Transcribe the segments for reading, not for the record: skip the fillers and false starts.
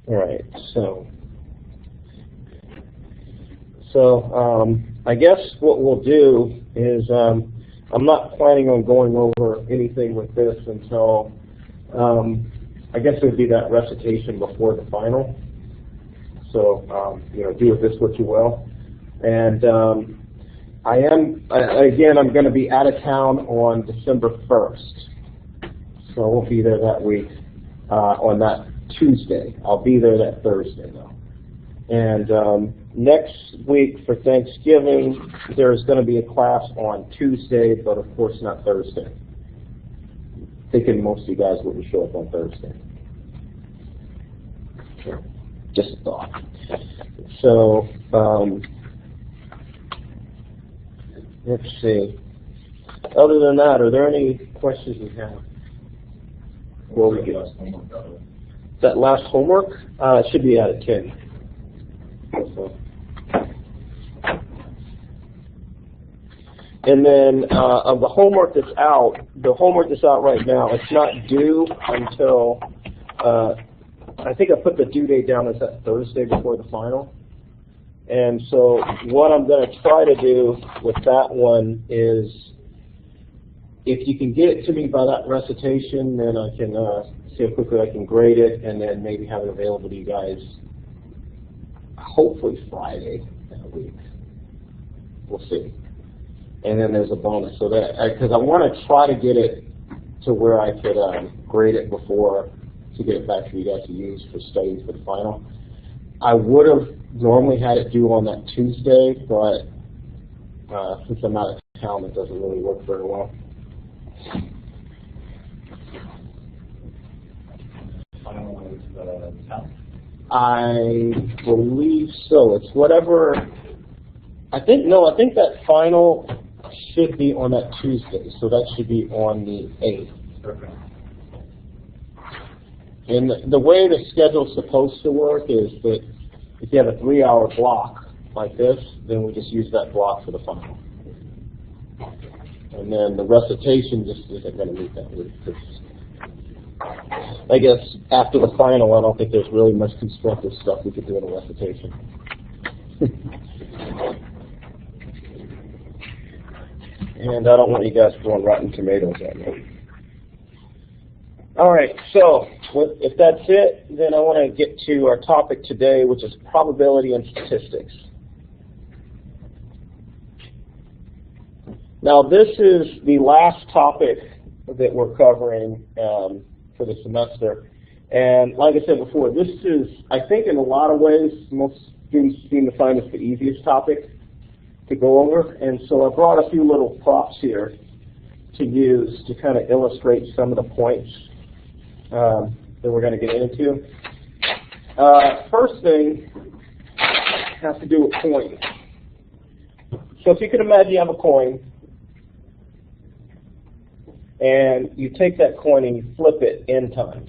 All right, I guess what we'll do is I'm not planning on going over anything with this until I guess it would be that recitation before the final. So do with this what you will. And I'm going to be out of town on December 1st, so I won't be there that week on that Tuesday. I'll be there that Thursday though. And next week for Thanksgiving, there's going to be a class on Tuesday, but of course not Thursday. Thinking most of you guys wouldn't show up on Thursday. Sure. Just a thought. So let's see. Other than that, are there any questions you have? Before we get that last homework, it should be out of 10. And then of the homework that's out, right now, it's not due until, I think I put the due date down as that Thursday before the final. And so what I'm going to try to do with that one is, if you can get it to me by that recitation, then I can see how quickly I can grade it, and then maybe have it available to you guys hopefully Friday that week. We'll see. And then there's a bonus, so that because I want to try to get it to where I could grade it before to get it back for you guys to use for studying for the final. I would have normally had it due on that Tuesday, but since I'm out of town, it doesn't really work very well. I believe so. It's whatever. I think that final should be on that Tuesday, so that should be on the 8th. Okay. And the way the schedule's supposed to work is that if you have a 3-hour block like this, then we just use that block for the final. And then the recitation just isn't going to meet that week. I guess after the final, I don't think there's really much constructive stuff we could do in a recitation. And I don't want you guys throwing rotten tomatoes at me. All right, so if that's it, then I want to get to our topic today, which is probability and statistics. Now, this is the last topic that we're covering for the semester. And like I said before, this is, I think in a lot of ways, most students seem to find this the easiest topic to go over. And so I brought a few little props here to use to kind of illustrate some of the points that we're going to get into. First thing has to do with coin. So if you could imagine you have a coin, and you take that coin and you flip it n times.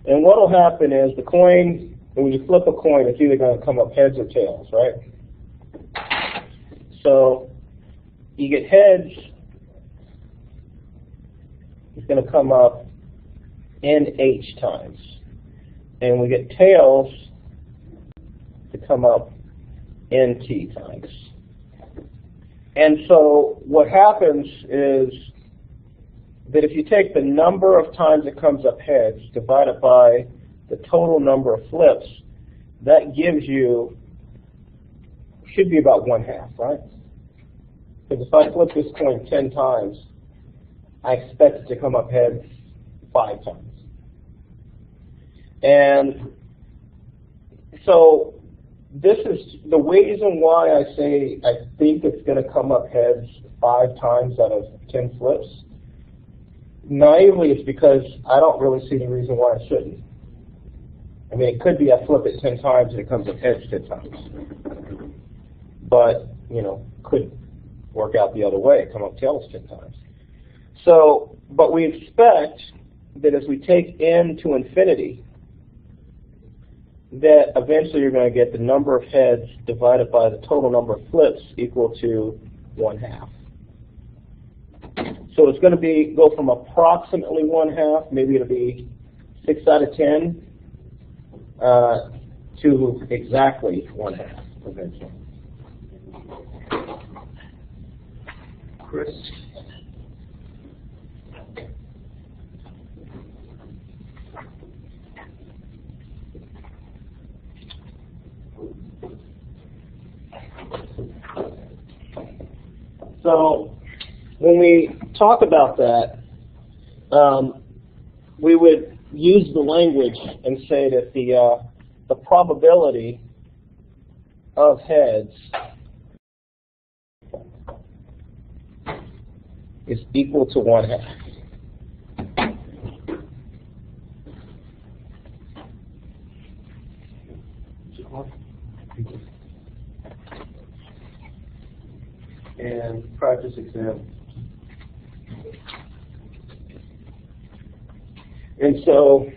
And what will happen is the coin, when you flip a coin, it's either going to come up heads or tails, right? So you get heads, it's going to come up NH times. And we get tails to come up NT times. And so what happens is that if you take the number of times it comes up heads divided by the total number of flips, that gives you, should be about 1/2, right? Because if I flip this coin 10 times, I expect it to come up heads 5 times. And so this is the reason why I say I think it's going to come up heads 5 times out of 10 flips. Naively, it's because I don't really see any reason why it shouldn't. I mean, it could be I flip it 10 times and it comes up heads 10 times. But, could work out the other way, come up tails 10 times. So, but we expect that as we take n to infinity, that eventually you're going to get the number of heads divided by the total number of flips equal to 1/2. So it's going to go from approximately 1/2, maybe it'll be 6 out of 10, to exactly 1/2 eventually. Chris? So when we talk about that, we would use the language and say that the probability of heads is equal to 1/2. And practice exam. And so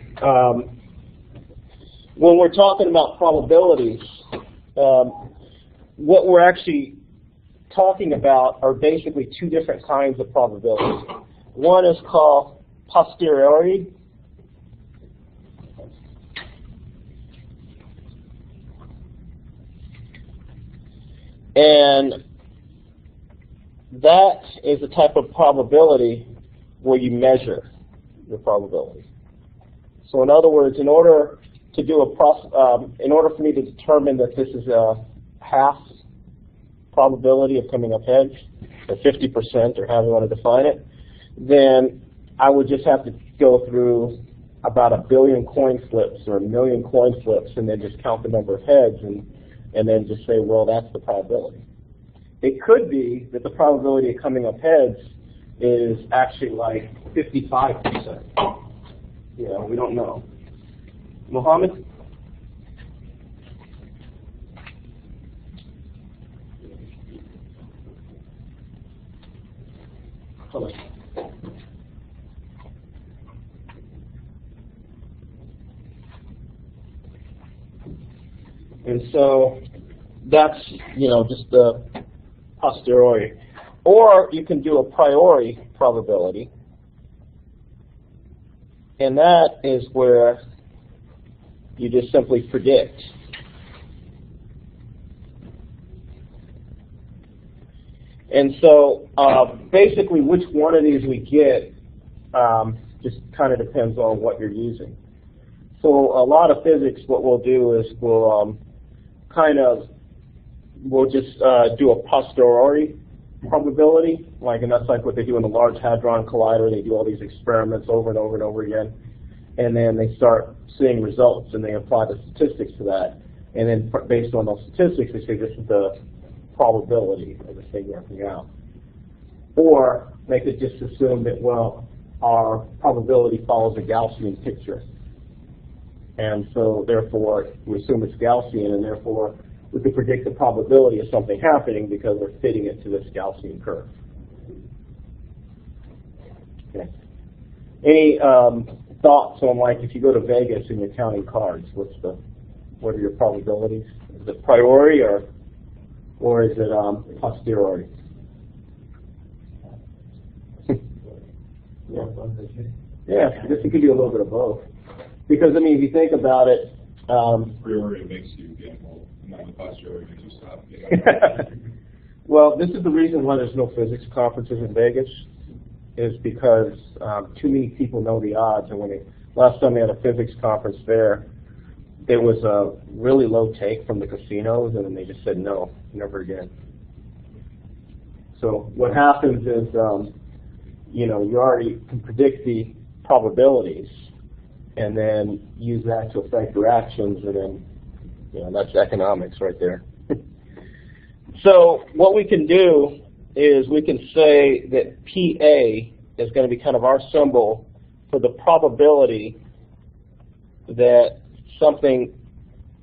when we're talking about probabilities, what we're actually talking about are basically two different kinds of probabilities. One is called posteriori, and that is a type of probability where you measure your probability. So in other words, in order to do in order for me to determine that this is a 1/2 probability of coming up heads, or 50%, or however you want to define it, then I would just have to go through about 1 billion coin flips or 1 million coin flips and then just count the number of heads and then just say, well, that's the probability. It could be that the probability of coming up heads is actually like 55%. You know, we don't know. Mohammed? Hello. And so that's, just the posteriori. Or you can do a priori probability. And that is where you just simply predict. And so basically which one of these we get just kind of depends on what you're using. So a lot of physics, what we'll do is we'll just do a posteriori probability, and that's like what they do in the Large Hadron Collider. They do all these experiments over and over and over again, and then they start seeing results, and they apply the statistics to that, and then based on those statistics, they say this is the probability of the thing working out. Or they could just assume that, well, our probability follows a Gaussian picture, and so therefore we assume it's Gaussian, and therefore we could predict the probability of something happening because we're fitting it to this Gaussian curve. Okay. Any thoughts on, if you go to Vegas and you're counting cards, what are your probabilities? Is it priori or is it posteriori? Yeah, I guess you could do a little bit of both. Because, if you think about it, priori makes you gamble, and then the posteriori makes you stop. Well, this is the reason why there's no physics conferences in Vegas, is because too many people know the odds. And last time they had a physics conference there was a really low take from the casinos, and then they just said no, never again. So what happens is, you already can predict the probabilities, and then use that to affect your actions, and then, that's economics right there. So what we can do is we can say that PA is going to be kind of our symbol for the probability that something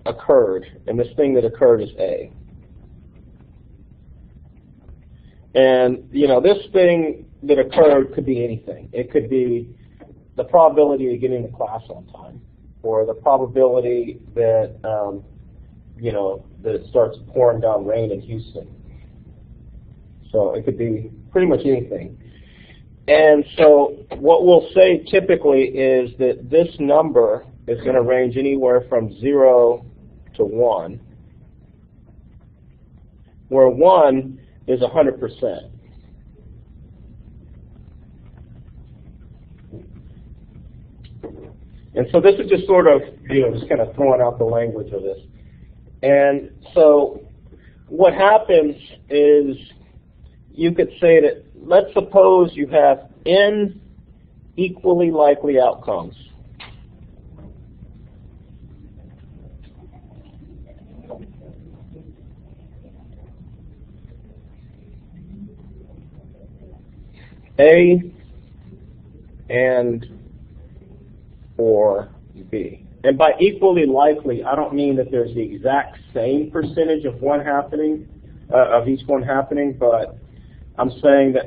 occurred, and this thing that occurred is A. And, this thing that occurred could be anything. It could be the probability of getting to class on time, or the probability that, that it starts pouring down rain in Houston. So it could be pretty much anything. And so what we'll say typically is that this number is going to range anywhere from 0 to 1, where 1 is 100%. And so this is just sort of, just kind of throwing out the language of this. And so what happens is you could say that, let's suppose you have n equally likely outcomes. A and or B. And by equally likely, I don't mean that there's the exact same percentage of of each one happening, but I'm saying that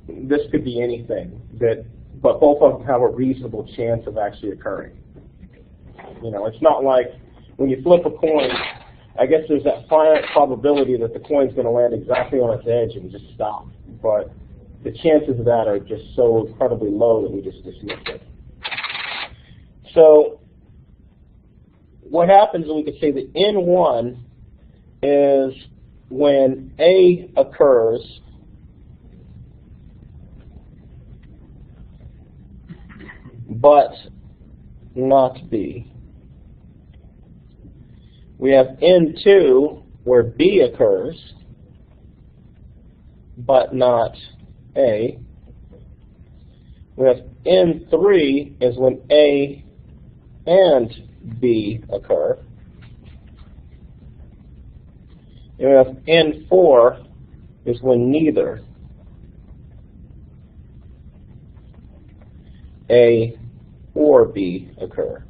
this could be anything, but both of them have a reasonable chance of actually occurring. It's not like when you flip a coin, I guess there's that finite probability that the coin's going to land exactly on its edge and just stop. But the chances of that are just so incredibly low that we just dismiss it. So what happens is we could say that N1 is when A occurs but not B. We have N2 where B occurs but not A. We have N3 is when A and B occur. And we have N4 is when neither A or B occur.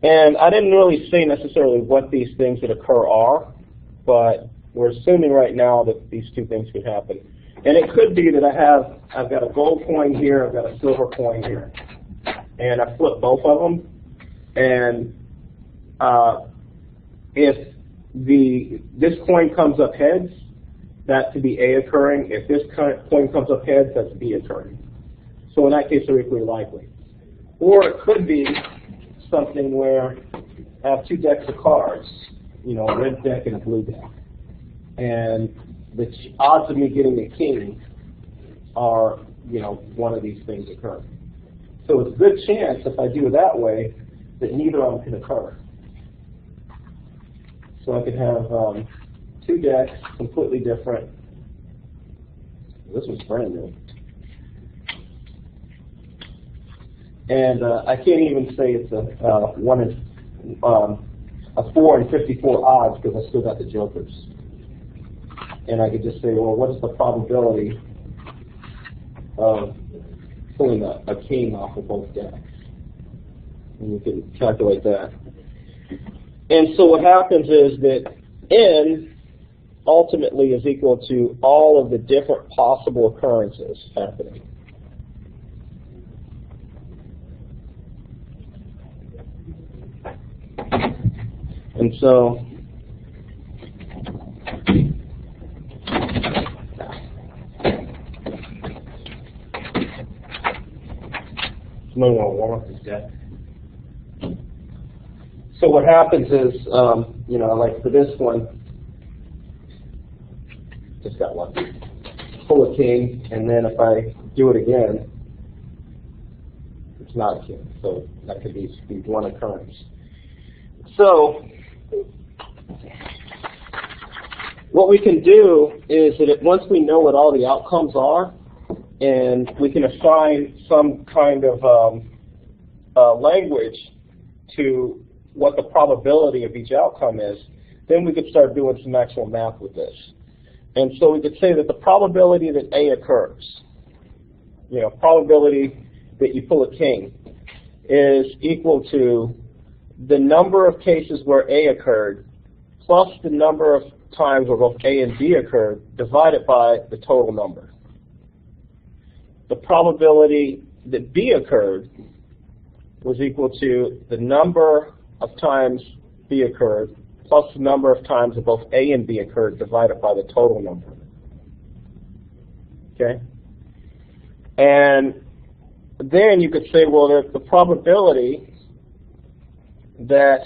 And I didn't really say necessarily what these things that occur are, but we're assuming right now that these two things could happen. And it could be that I've got a gold coin here, I've got a silver coin here. And I flip both of them. And if this coin comes up heads, that could be A occurring. If this coin comes up heads, that's B occurring. So in that case, they're equally likely. Or it could be something where I have two decks of cards, a red deck and a blue deck. And the odds of me getting a king are, one of these things occur. So it's a good chance, if I do it that way, that neither of them can occur. So I could have two decks, completely different. This one's brand new. And I can't even say it's a 4 in 54 odds because I still got the jokers. And I could just say, well, what is the probability of pulling a king off of both decks? And you can calculate that. And so what happens is that N ultimately is equal to all of the different possible occurrences happening. And so somebody want to warm up this deck. So what happens is, like for this one, just got lucky. Pull a king, and then if I do it again, it's not a king. So that could be one occurrence. So what we can do is that once we know what all the outcomes are, and we can assign some kind of language to what the probability of each outcome is, then we could start doing some actual math with this. And so we could say that the probability that A occurs, probability that you pull a king, is equal to the number of cases where A occurred plus the number of times where both A and B occurred divided by the total number. The probability that B occurred was equal to the number of times B occurred plus the number of times that both A and B occurred divided by the total number. Okay? And then you could say, well, the probability that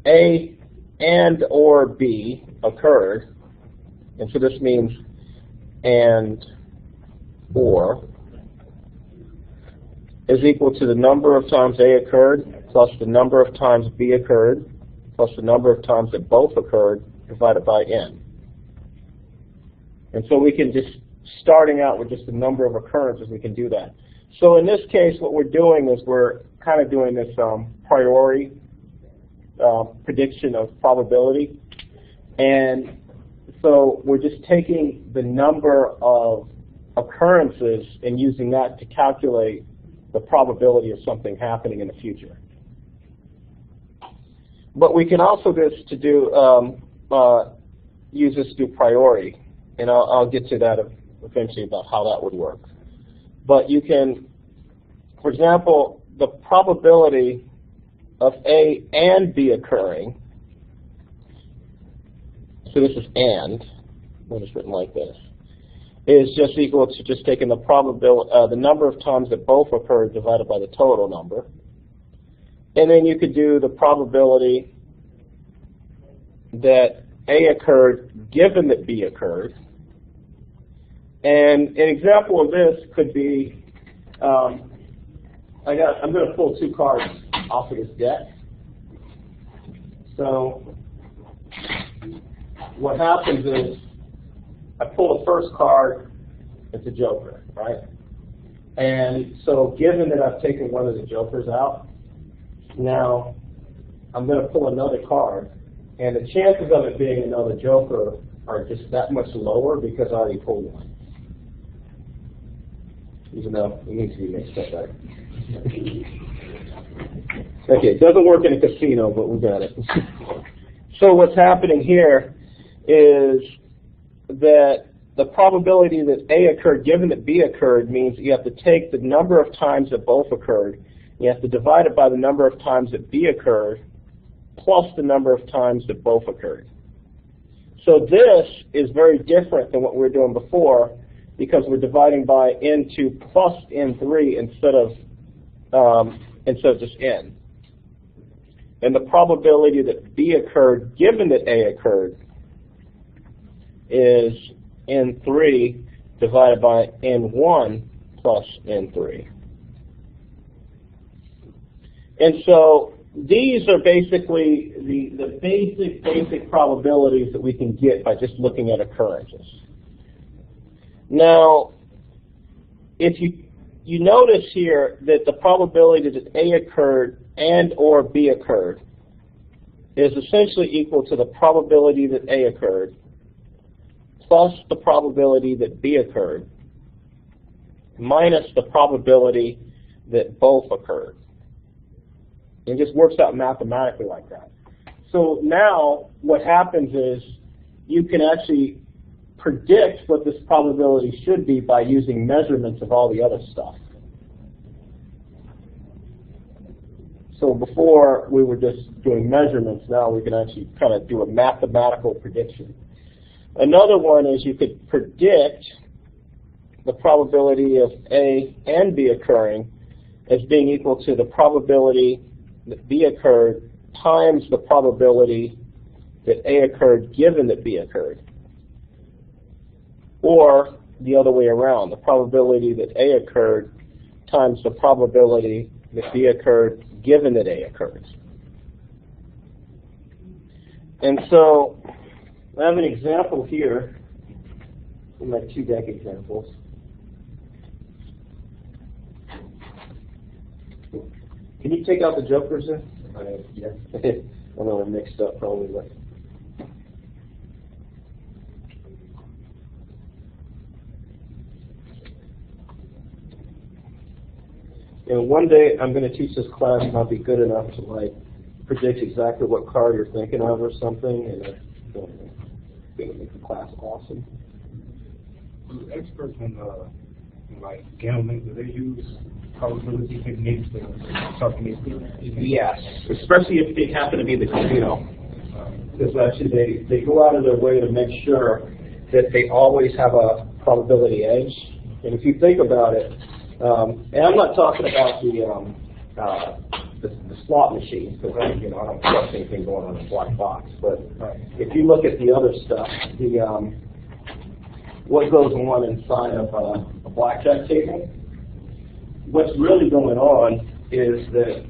A and or B occurred, and so this means and or, is equal to the number of times A occurred plus the number of times B occurred plus the number of times that both occurred divided by n. And so we can just, starting out with just the number of occurrences, we can do that. So in this case, what we're doing is we're kind of doing this priori prediction of probability. And so we're just taking the number of occurrences and using that to calculate the probability of something happening in the future. But we can also use this to do priori, and I'll get to that eventually about how that would work. But you can, for example, the probability of A and B occurring, so this is and, when it's written like this, is just equal to just taking the probability, the number of times that both occurred divided by the total number. And then you could do the probability that A occurred given that B occurred. And an example of this could be, I'm going to pull two cards off of this deck. So what happens is I pull the first card, it's a joker, right? And so given that I've taken one of the jokers out, now I'm going to pull another card, and the chances of it being another joker are just that much lower because I already pulled one. Even though it needs to be mixed up better. Okay, it doesn't work in a casino, but we got it. So what's happening here is that the probability that A occurred given that B occurred means you have to take the number of times that both occurred, you have to divide it by the number of times that B occurred, plus the number of times that both occurred. So this is very different than what we were doing before, because we're dividing by n2 plus n3 instead of just n. And the probability that B occurred given that A occurred is n3 divided by n1 plus n3. And so these are basically the basic probabilities that we can get by just looking at occurrences. Now, if you notice here that the probability that A occurred and or B occurred is essentially equal to the probability that A occurred plus the probability that B occurred minus the probability that both occurred. It just works out mathematically like that. So now what happens is you can actually predict what this probability should be by using measurements of all the other stuff. So before we were just doing measurements, now we can actually kind of do a mathematical prediction. Another one is you could predict the probability of A and B occurring as being equal to the probability that B occurred times the probability that A occurred given that B occurred. Or the other way around, the probability that A occurred times the probability that B occurred given that A occurs. And so I have an example here in my two deck examples. Can you take out the jokers then? Yeah. I know I'm mixed up probably, but. And one day I'm going to teach this class and I'll be good enough to like predict exactly what card you're thinking of or something, and it's going to make the class awesome. Do experts in like gambling, do they use probability techniques to talk to these people? Yes, especially if they happen to be the casino. Because actually they go out of their way to make sure that they always have a probability edge. And if you think about it, and I'm not talking about the slot machines, because I don't trust anything going on in a black box. But if you look at the other stuff, what goes on inside of a blackjack table, what's really going on is that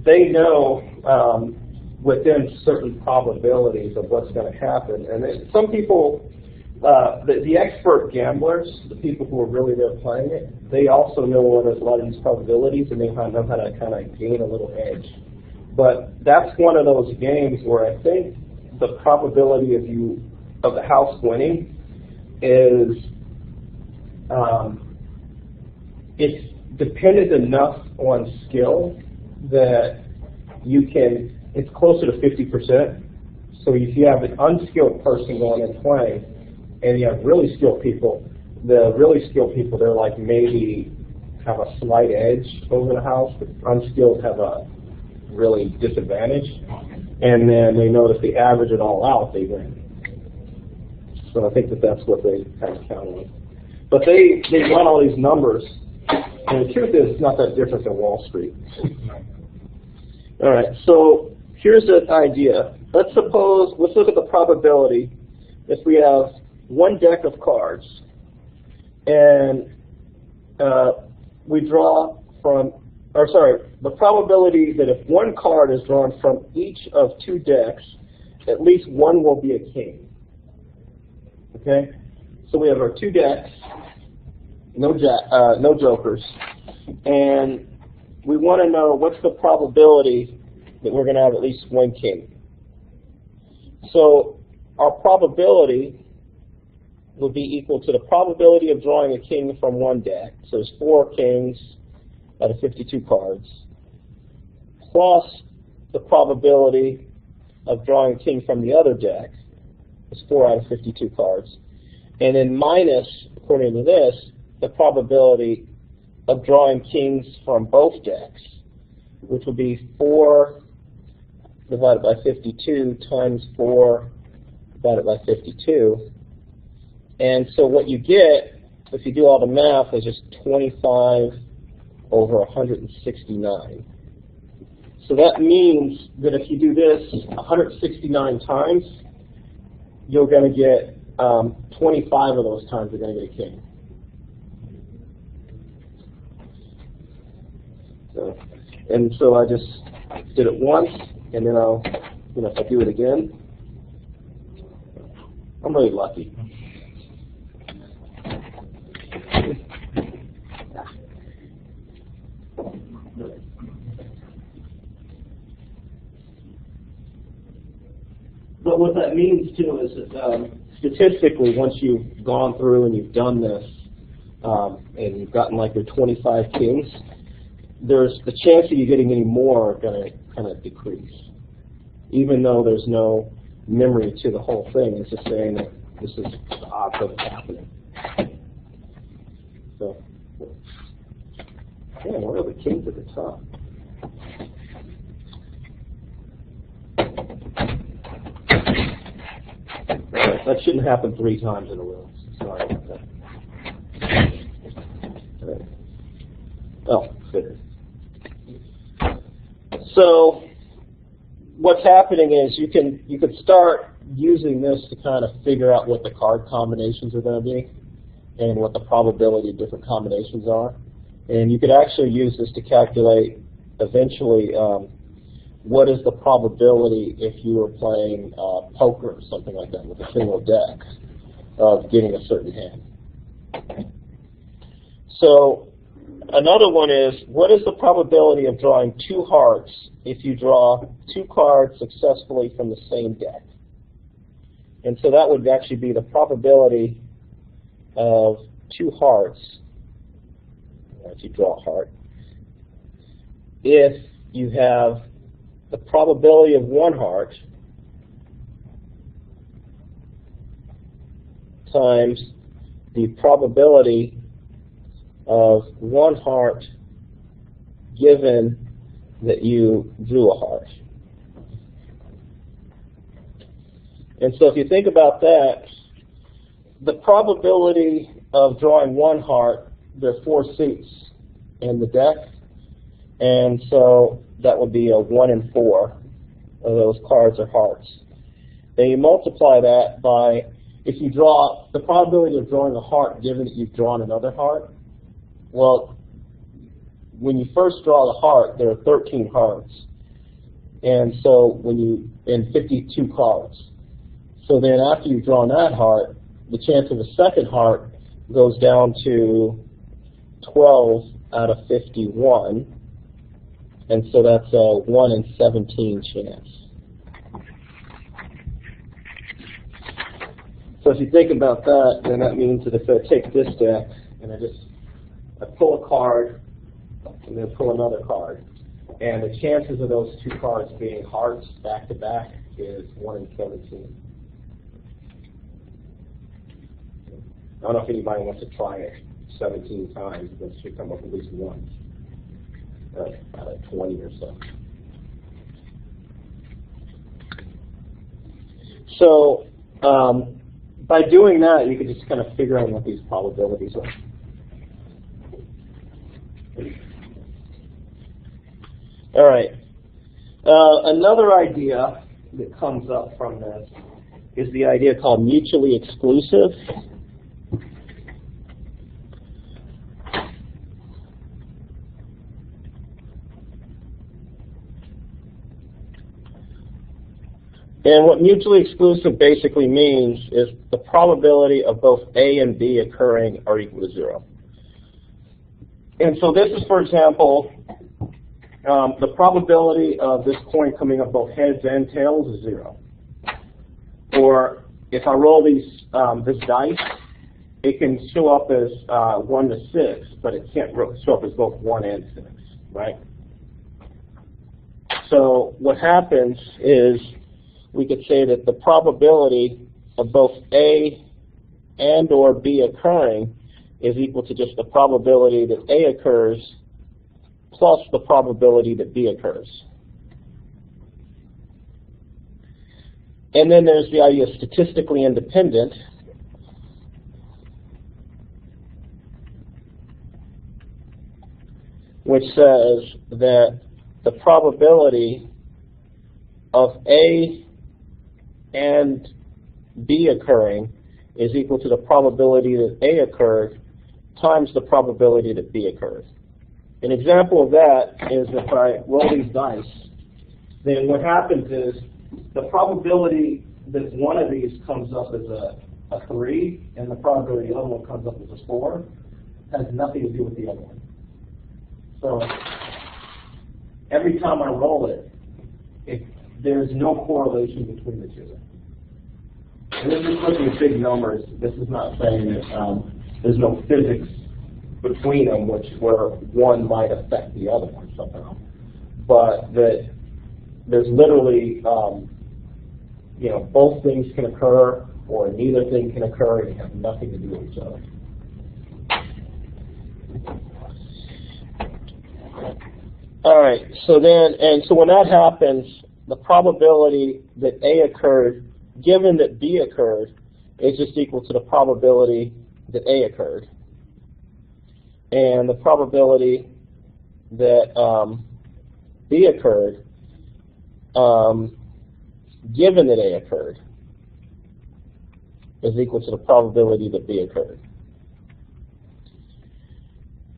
they know within certain probabilities of what's going to happen. And some people, the expert gamblers, the people who are really there playing it, they also know what a lot of these probabilities, and they know how to kind of gain a little edge. But that's one of those games where I think the probability of the house winning is it's dependent enough on skill that it's closer to 50%. So if you have an unskilled person going and playing, and you have really skilled people, the really skilled people, they're like maybe have a slight edge over the house, but unskilled have a really disadvantage. And then they know if they average it all out, they win. So I think that's what they kind of count on. But they run all these numbers, and the truth is it's not that different than Wall Street. All right, so here's an idea. Let's look at the probability if we have one deck of cards, and we draw the probability that if one card is drawn from each of two decks, at least one will be a king. Okay, so we have our two decks, no jokers, and we want to know what's the probability that we're going to have at least one king. So our probability will be equal to the probability of drawing a king from one deck. So there's 4 kings out of 52 cards, plus the probability of drawing a king from the other deck. It's 4 out of 52 cards. And then minus, according to this, the probability of drawing kings from both decks, which would be 4 divided by 52 times 4 divided by 52. And so what you get, if you do all the math, is just 25 over 169. So that means that if you do this 169 times, you're going to get 25 of those times you're going to get a king. So I just did it once, and then if I do it again, I'm really lucky. But what that means, too, is that statistically, once you've gone through and you've done this, and you've gotten like your 25 kings, there's the chance of you getting any more are going to kind of decrease. Even though there's no memory to the whole thing, it's just saying that this is the odds of it happening. So, yeah, where are the kings at the top? That shouldn't happen 3 times in a row. Sorry about that. Oh, good. So what's happening is you can start using this to kind of figure out what the card combinations are going to be and what the probability of different combinations are. And you could actually use this to calculate eventually what is the probability if you were playing poker or something like that with a single deck of getting a certain hand. So another one is, what is the probability of drawing 2 hearts if you draw 2 cards successfully from the same deck? And so that would actually be the probability of 2 hearts, if you draw a heart, if you have the probability of 1 heart times the probability of 1 heart given that you drew a heart. And so if you think about that, the probability of drawing one heart, there are 4 seats in the deck, and so that would be a 1 in 4 of those cards are hearts. Then you multiply that by, if you draw, the probability of drawing a heart given that you've drawn another heart, well, when you first draw the heart, there are 13 hearts. And so and 52 cards. So then after you've drawn that heart, the chance of a second heart goes down to 12 out of 51. And so that's a 1 in 17 chance. So if you think about that, then that means that if I take this deck and I pull a card and then pull another card, and the chances of those 2 cards being hearts back to back is 1 in 17. I don't know if anybody wants to try it 17 times, but it should come up at least once, out of 20 or so. So by doing that, you can just kind of figure out what these probabilities are. All right. Another idea that comes up from this is the idea called mutually exclusive. And what mutually exclusive basically means is the probability of both A and B occurring are equal to 0. And so this is, for example, the probability of this coin coming up both heads and tails is 0. Or if I roll this dice, it can show up as 1 to 6, but it can't show up as both 1 and 6, right? So what happens is we could say that the probability of both A and or B occurring is equal to just the probability that A occurs plus the probability that B occurs. And then there's the idea of statistically independent, which says that the probability of A and B occurring is equal to the probability that A occurred times the probability that B occurred. An example of that is if I roll these dice, then what happens is the probability that one of these comes up as a 3 and the probability the other one comes up as a 4 has nothing to do with the other one. So every time I roll it, there's no correlation between the two. And this is looking at big numbers. This is not saying that there's no physics between them, where one might affect the other one somehow, but that there's literally, both things can occur, or neither thing can occur, and have nothing to do with each other. All right. So when that happens, the probability that A occurred, given that B occurred, is just equal to the probability that A occurred. And the probability that B occurred, given that A occurred, is equal to the probability that B occurred.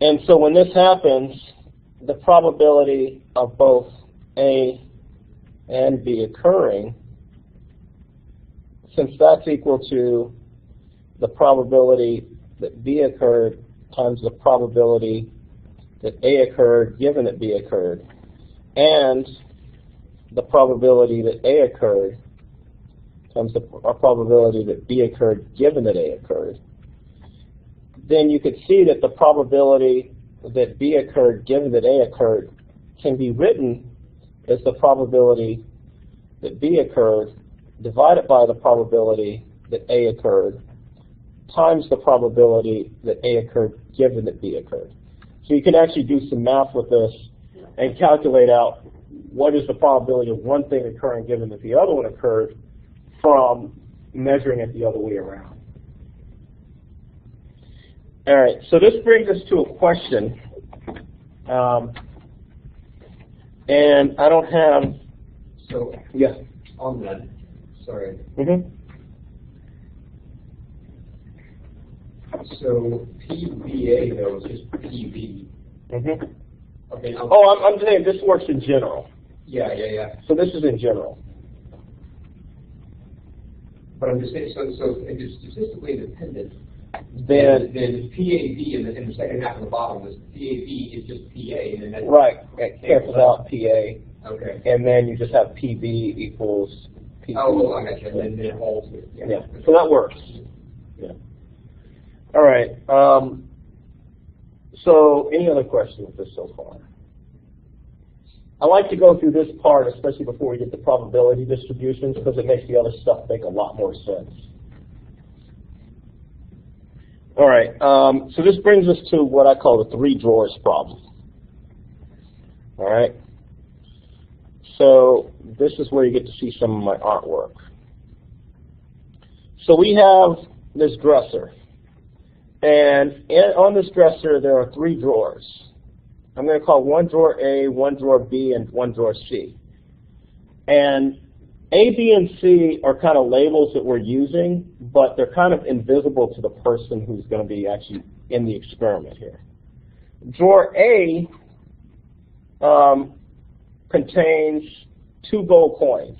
And so when this happens, the probability of both A and B occurring, since that's equal to the probability that B occurred times the probability that A occurred given that B occurred, and the probability that A occurred times the probability that B occurred given that A occurred, then you could see that the probability that B occurred given that A occurred can be written as the probability that B occurred divided by the probability that A occurred times the probability that A occurred given that B occurred. So you can actually do some math with this and calculate out what is the probability of one thing occurring given that the other one occurred from measuring it the other way around. All right, so this brings us to a question. And I don't have, So, yeah. on that, sorry. Mm-hmm. So, PVA, though, is just PV. Mm-hmm. Okay, now, Oh, I'm saying this works in general. yeah. So this is in general. But I'm just saying, so if it's statistically independent, Then, then PAV in the second half of the bottom, this PAV is just PA, and then that's right, it cancels out PA, okay. and then you just have PV equals PV. Oh, I got you. And then it holds it. Yeah, so that works. Yeah. All right. So, any other questions with this so far? I like to go through this part, especially before we get to probability distributions, because it makes the other stuff make a lot more sense. All right. So this brings us to what I call the three drawers problem. All right. So this is where you get to see some of my artwork. So we have this dresser. And on this dresser, there are three drawers. I'm going to call one drawer A, one drawer B, and one drawer C. And A, B, and C are kind of labels that we're using, but they're kind of invisible to the person who's going to be actually in the experiment here. Drawer A contains 2 gold coins.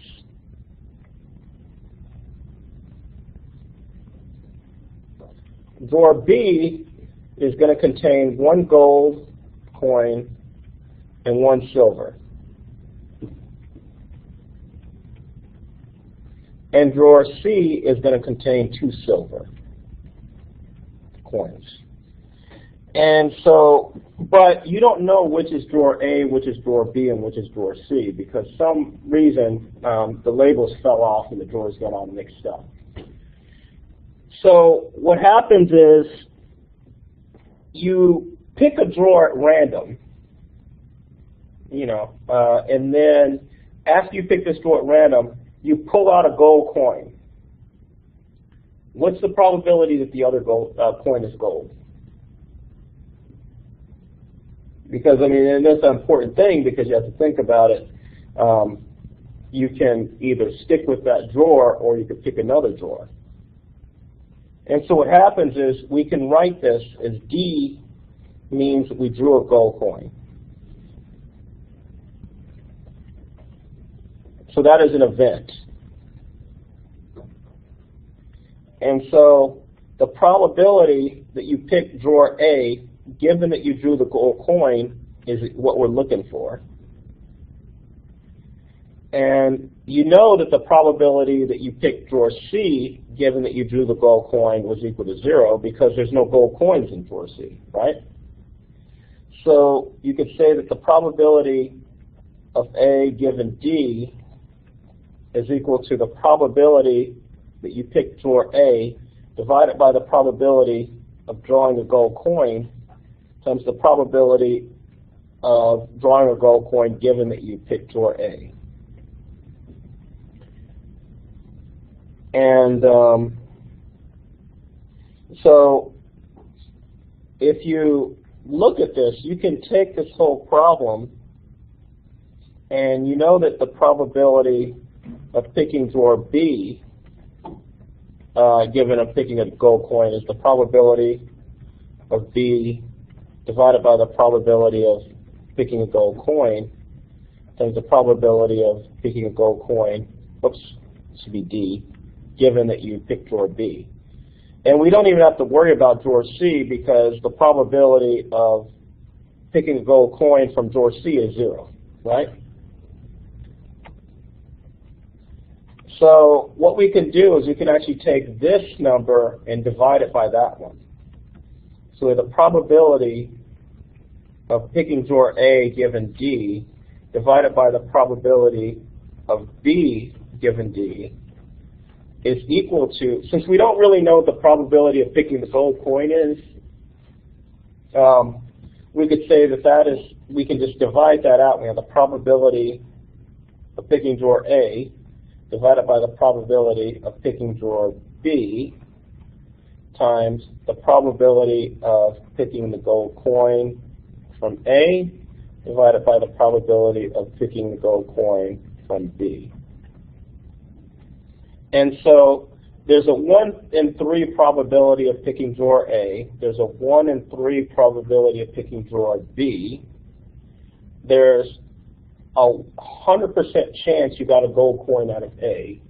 Drawer B is going to contain 1 gold coin and 1 silver. And drawer C is going to contain 2 silver coins. And so, but you don't know which is drawer A, which is drawer B, and which is drawer C, because some reason the labels fell off and the drawers got all mixed up. So what happens is you pick a drawer at random, and then after you pick this drawer at random, you pull out a gold coin. What's the probability that the other coin is gold? Because, and that's an important thing because you have to think about it. You can either stick with that drawer or you could pick another drawer. And so what happens is we can write this as D means we drew a gold coin. So that is an event. And so the probability that you pick drawer A, given that you drew the gold coin, is what we're looking for. And you know that the probability that you picked drawer C, given that you drew the gold coin, was equal to 0 because there's no gold coins in drawer C, right? So you could say that the probability of A given D is equal to the probability that you picked drawer A divided by the probability of drawing a gold coin times the probability of drawing a gold coin given that you picked drawer A. And so if you look at this, you can take this whole problem and you know that the probability of picking drawer B, given I'm picking a gold coin, is the probability of B divided by the probability of picking a gold coin times the probability of picking a gold coin, oops, it should be D, given that you picked drawer B. And we don't even have to worry about drawer C because the probability of picking a gold coin from drawer C is 0, right? So what we can do is we can actually take this number and divide it by that one. So the probability of picking drawer A given D divided by the probability of B given D is equal to, since we don't really know what the probability of picking the gold coin is, we could say that we can just divide that out. We have the probability of picking drawer A divided by the probability of picking drawer B times the probability of picking the gold coin from A divided by the probability of picking the gold coin from B. And so there's a 1 in 3 probability of picking drawer A. There's a 1 in 3 probability of picking drawer B. There's a 100% chance you got a gold coin out of A.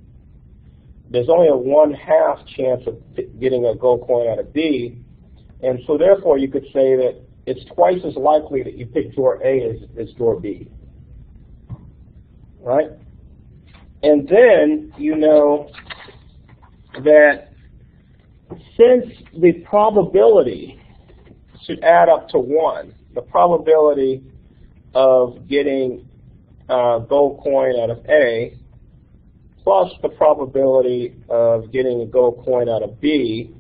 There's only a 1/2 chance of getting a gold coin out of B. And so therefore you could say that it's twice as likely that you pick drawer A as drawer B. Right? And then you know that since the probability should add up to 1, the probability of getting a gold coin out of A plus the probability of getting a gold coin out of B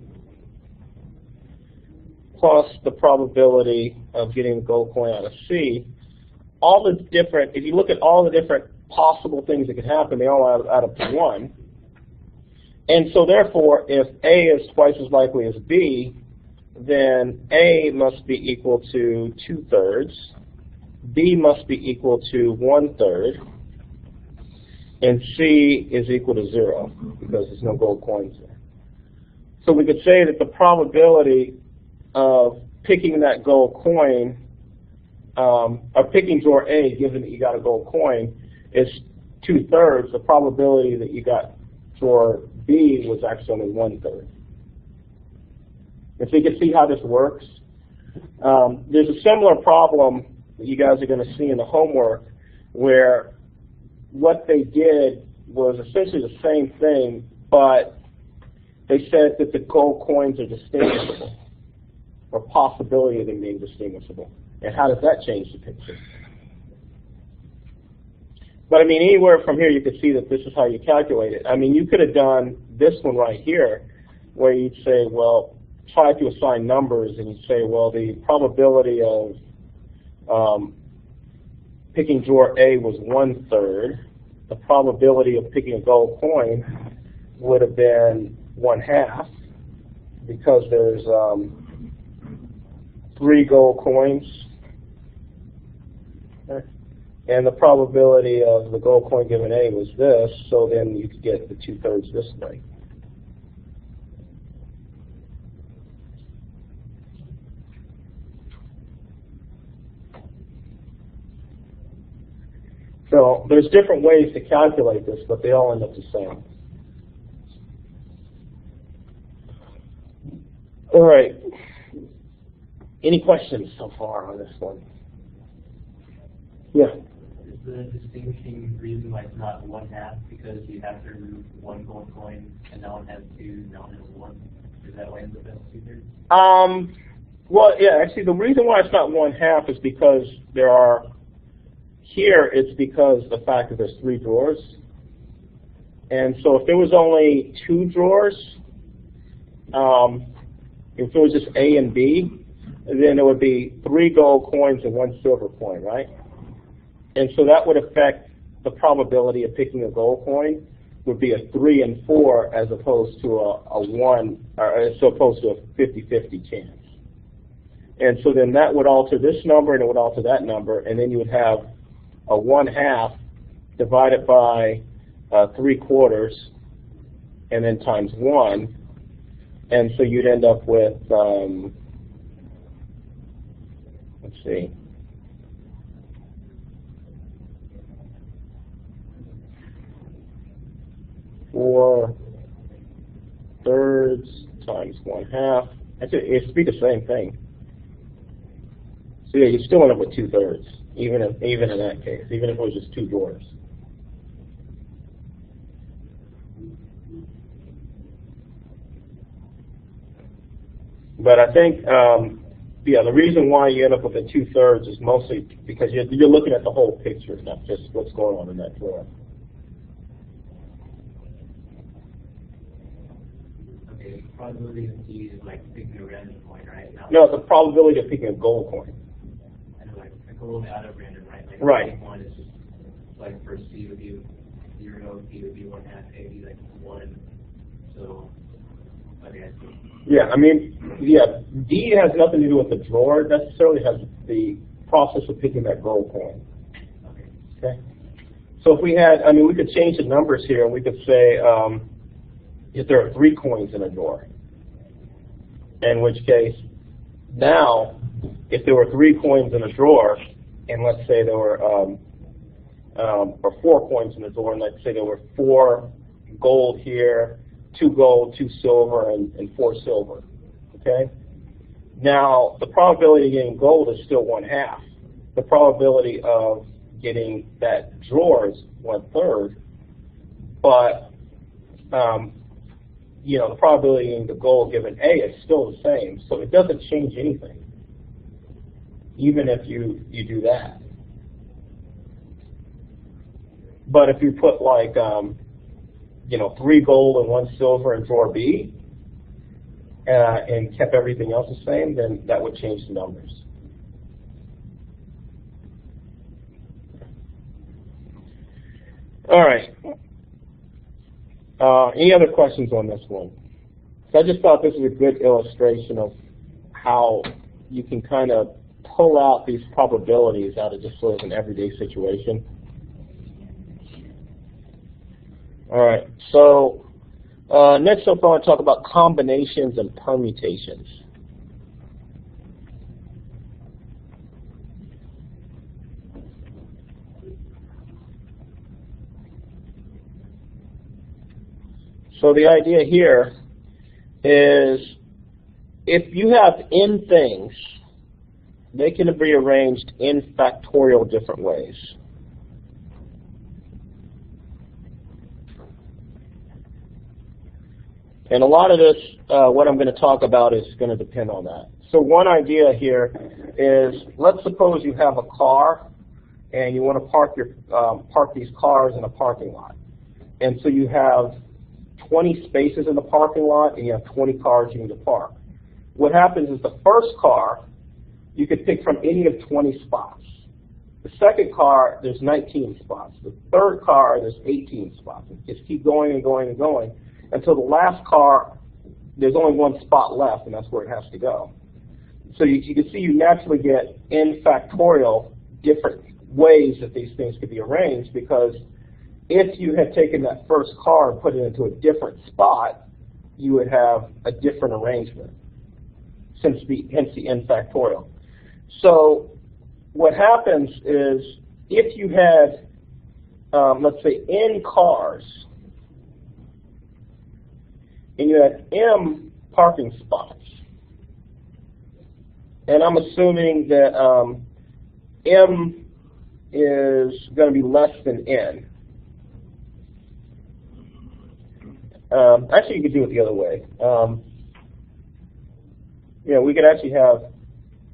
plus the probability of getting a gold coin out of C, all the different, if you look at all the different possible things that could happen, they all add up to 1. And so therefore, if A is twice as likely as B, then A must be equal to 2/3, B must be equal to 1/3, and C is equal to 0 because there's no gold coins there. So we could say that the probability of picking that gold coin, or picking drawer A, given that you got a gold coin, is 2/3. The probability that you got drawer B was actually only 1/3. If you can see how this works, there's a similar problem that you guys are going to see in the homework where what they did was essentially the same thing, but they said that the gold coins are distinguishable, or possibility of them being distinguishable. And how does that change the picture? But I mean, anywhere from here you could see that this is how you calculate it. I mean, you could have done this one right here, where you'd say, well, try to assign numbers, and you'd say, well, the probability of picking drawer A was 1/3. The probability of picking a gold coin would have been 1/2, because there's 3 gold coins. And the probability of the gold coin given A was this, so then you could get the 2/3 this way. So there's different ways to calculate this, but they all end up the same. All right. Any questions so far on this one? Yeah. Is the distinguishing reason why it's not 1/2 because you have to remove 1 gold coin and now one has 2, now one has 1? Is that why it's the best 2/3? Well, yeah, actually the reason why it's not 1/2 is because there are, here it's because the fact that there's 3 drawers. And so if there was only 2 drawers, if it was just A and B, then it would be 3 gold coins and 1 silver coin, right? And so that would affect the probability of picking a gold coin would be a 3 and 4 as opposed to a 1, or as opposed to a 50-50 chance. And so then that would alter this number and it would alter that number, and then you would have a 1/2 divided by 3/4 and then times 1. And so you'd end up with, let's see, 4/3 times 1/2. It should be the same thing. So yeah, you still end up with 2/3, even in that case, even if it was just 2 drawers. But I think, yeah, the reason why you end up with a 2/3 is mostly because you're looking at the whole picture, not just what's going on in that drawer. Okay, the probability of C is like picking a random coin, right? No, it's the probability of picking a gold coin. And like a gold out of random, right? Like Right. 1 is just like for C would be 0, B would be 1/2, A would be like 1. So Yeah, I mean, yeah, D has nothing to do with the drawer necessarily. It has the process of picking that gold coin. Okay. So if we had, I mean, we could change the numbers here, and we could say if there are 3 coins in a drawer. In which case, now, if there were 3 coins in a drawer, and let's say there were or 4 coins in the drawer, and let's say there were 4 gold here, 2 gold, 2 silver, and 4 silver. Okay. Now the probability of getting gold is still 1/2. The probability of getting that drawer is 1/3, but you know, the probability of getting the gold given A is still the same, so it doesn't change anything, even if you do that. But if you put like you know, 3 gold and 1 silver in drawer B, and kept everything else the same, then that would change the numbers. All right. Any other questions on this one? So I just thought this was a good illustration of how you can kind of pull out these probabilities out of just sort of an everyday situation. All right. So next up, I want to talk about combinations and permutations. So the idea here is if you have n things, they can be arranged in factorial different ways. And a lot of this, what I'm going to talk about, is going to depend on that. So one idea here is, let's suppose you have a car, and you want to park these cars in a parking lot. And so you have 20 spaces in the parking lot, and you have 20 cars you need to park. What happens is the first car, you could pick from any of 20 spots. The second car, there's 19 spots. The third car, there's 18 spots. And just keep going and going and going until the last car, there's only 1 spot left, and that's where it has to go. So you can see you naturally get n factorial different ways that these things could be arranged, because if you had taken that first car and put it into a different spot, you would have a different arrangement, hence the n factorial. So what happens is, if you had, let's say, n cars, and you had m parking spots, and I'm assuming that m is going to be less than n. Actually, you could do it the other way. You know, we could actually have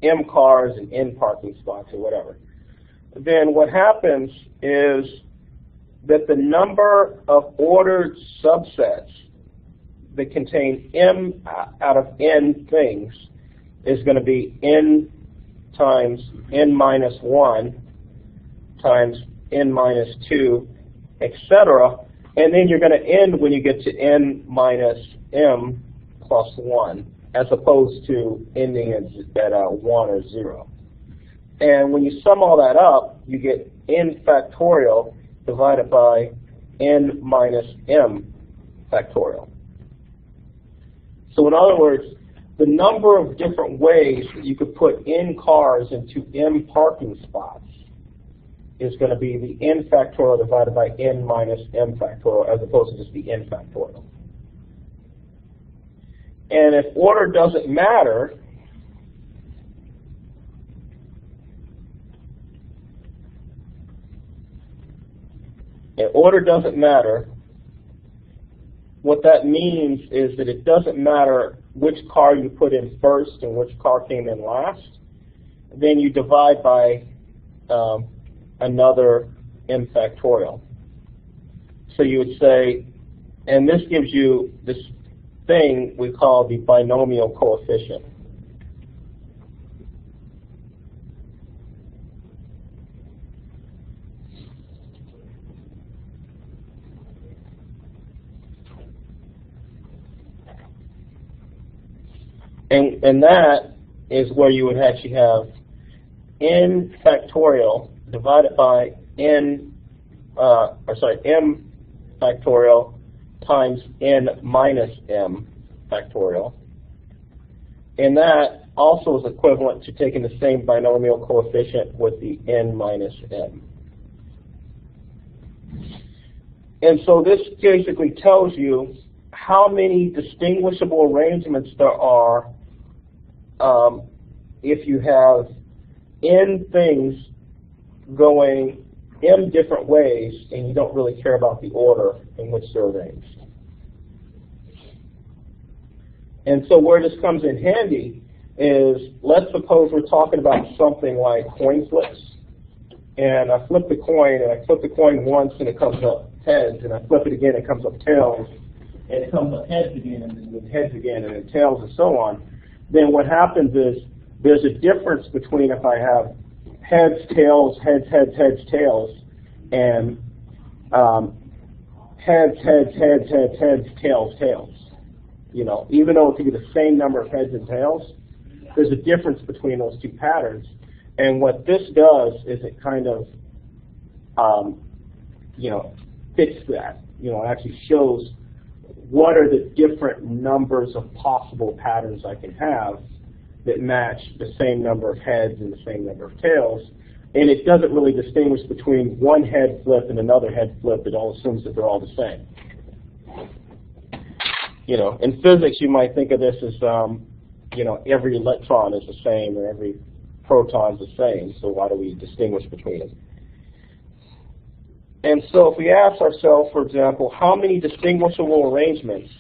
m cars and n parking spots or whatever. Then what happens is that the number of ordered subsets that contain m out of n things is going to be n times n minus 1 times n minus 2, etc. And then you're going to end when you get to n minus m plus 1, as opposed to ending at 1 or 0. And when you sum all that up, you get n factorial divided by n minus m factorial. So in other words, the number of different ways that you could put n cars into m parking spots is going to be the n factorial divided by n minus m factorial, as opposed to just the n factorial. And if order doesn't matter, what that means is that it doesn't matter which car you put in first and which car came in last. Then you divide by another m factorial. So you would say, and this gives you this thing we call the binomial coefficient. And that is where you would actually have n factorial divided by m factorial times n minus m factorial. And that also is equivalent to taking the same binomial coefficient with the n minus m. And so this basically tells you how many distinguishable arrangements there are if you have n things going m different ways and you don't really care about the order in which they're arranged. And so where this comes in handy is, let's suppose we're talking about something like coin flips. And I flip the coin, and I flip the coin once and it comes up heads, and I flip it again and it comes up tails, and it comes up heads again, and then heads again, and then tails, and so on. Then what happens is there's a difference between if I have heads, tails, heads, heads, heads, tails, and heads, heads, heads, heads, heads, tails, tails. You know, even though it could be the same number of heads and tails, there's a difference between those two patterns. And what this does is it kind of, fits that. You know, it actually shows what are the different numbers of possible patterns I can have that match the same number of heads and the same number of tails. And it doesn't really distinguish between one head flip and another head flip. It all assumes that they're all the same. You know, in physics, you might think of this as, every electron is the same or every proton is the same. So why do we distinguish between them? And so if we ask ourselves, for example, how many distinguishable arrangements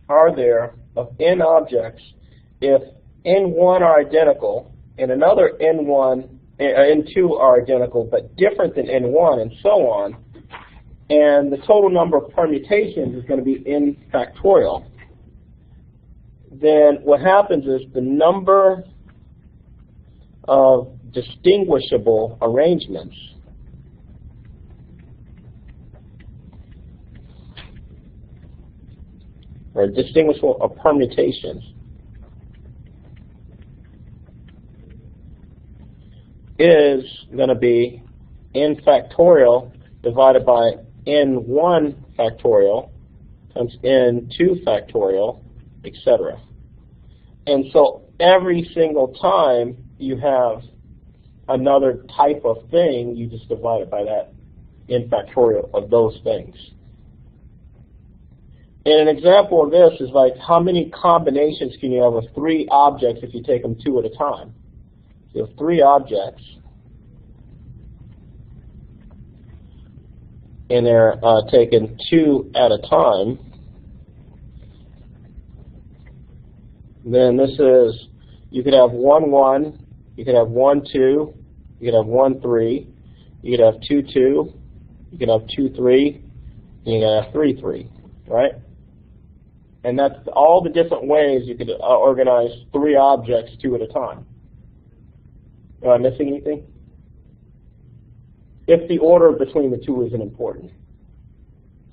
are there of n objects if n1 are identical and another n2 are identical but different than n1 and so on, and the total number of permutations is going to be n factorial, then what happens is the number of distinguishable arrangements or distinguishable permutations is going to be n factorial divided by n1 factorial times n2 factorial, etc. And so every single time you have another type of thing, you just divide it by that n factorial of those things. And an example of this is like, how many combinations can you have of 3 objects if you take them 2 at a time? So you have 3 objects, and they're taken 2 at a time. Then this is, you could have 1, 1, you could have 1, 2, you could have 1, 3, you could have 2, 2, you could have 2, 3, and you could have 3, 3, right? And that's all the different ways you could organize 3 objects 2 at a time. Am I missing anything? If the order between the 2 isn't important.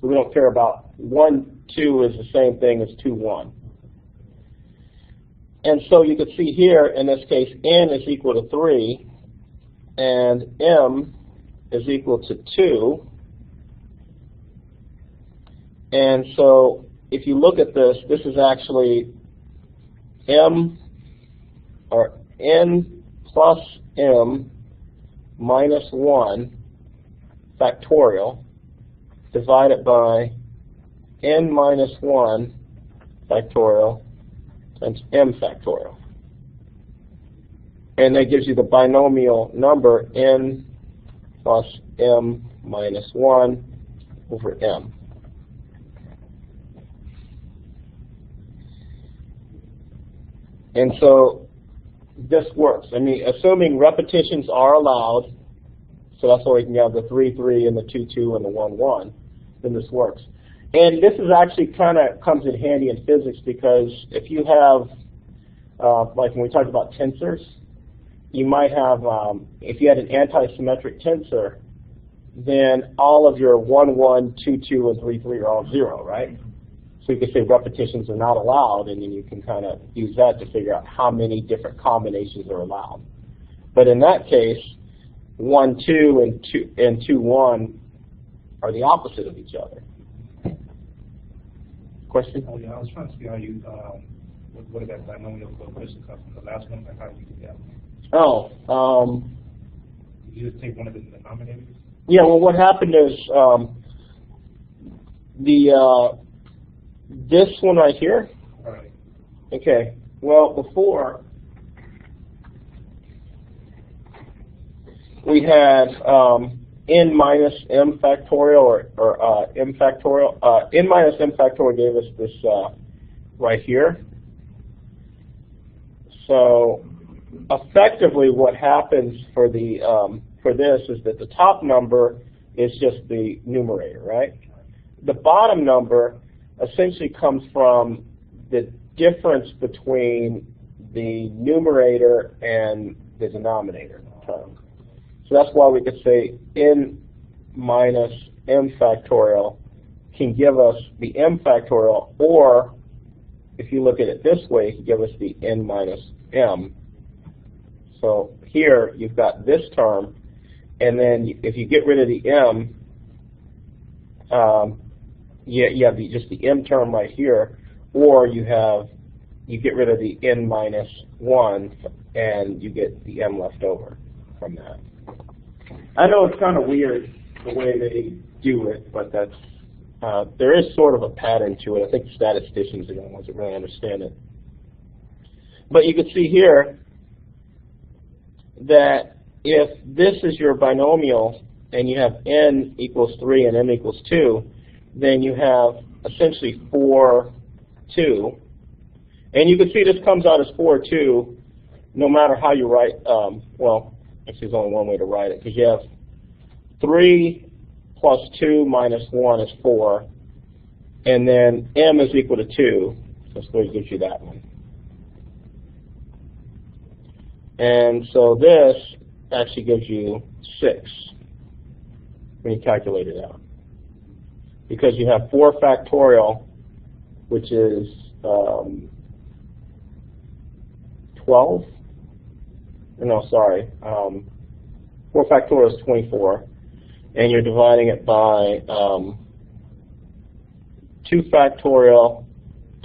So we don't care about 1, 2 is the same thing as 2, 1. And so you could see here, in this case, n is equal to 3, and m is equal to 2. And so if you look at this, this is actually m, or n plus m minus 1 factorial divided by n minus 1 factorial times m factorial. And that gives you the binomial number n plus m minus 1 over m. And so this works. I mean, assuming repetitions are allowed, so that's why we can have the 3, 3 and the 2, 2 and the 1, 1, then this works. And this is actually kind of comes in handy in physics, because if you have, like when we talked about tensors, you might have, if you had an anti-symmetric tensor, then all of your 1, 1, 2, 2, and 3, 3 are all 0, right? So you can say repetitions are not allowed, and then you can kind of use that to figure out how many different combinations are allowed. But in that case, 1, 2, and 2, 1 are the opposite of each other. Question? Oh, yeah, I was trying to see how you, what is that binomial coefficient come from? The last one, like how do you do that? Oh, You just take one of the denominators? yeah, well, what happened is this one right here. All right. Okay. Well, before we had n minus m factorial or m factorial. N minus m factorial gave us this right here. So effectively, what happens for the for this is that the top number is just the numerator, right? The bottom number essentially comes from the difference between the numerator and the denominator term. So that's why we could say n minus m factorial can give us the m factorial, or if you look at it this way, it can give us the n minus m. So here you've got this term, and then if you get rid of the m, you have just the m term right here, or you get rid of the n minus 1, and you get the m left over from that. I know it's kind of weird the way they do it, but that's there is sort of a pattern to it. I think statisticians are the ones that really understand it. But you can see here that if this is your binomial and you have n equals 3 and m equals 2, then you have essentially 4, 2. And you can see this comes out as 4, 2, no matter how you write, well, actually there's only one way to write it, because you have 3 plus 2 minus 1 is 4, and then m is equal to 2, so it gives you that one. And so this actually gives you 6 when you calculate it out, because you have 4 factorial, which is 12. No, sorry. 4 factorial is 24, and you're dividing it by 2 factorial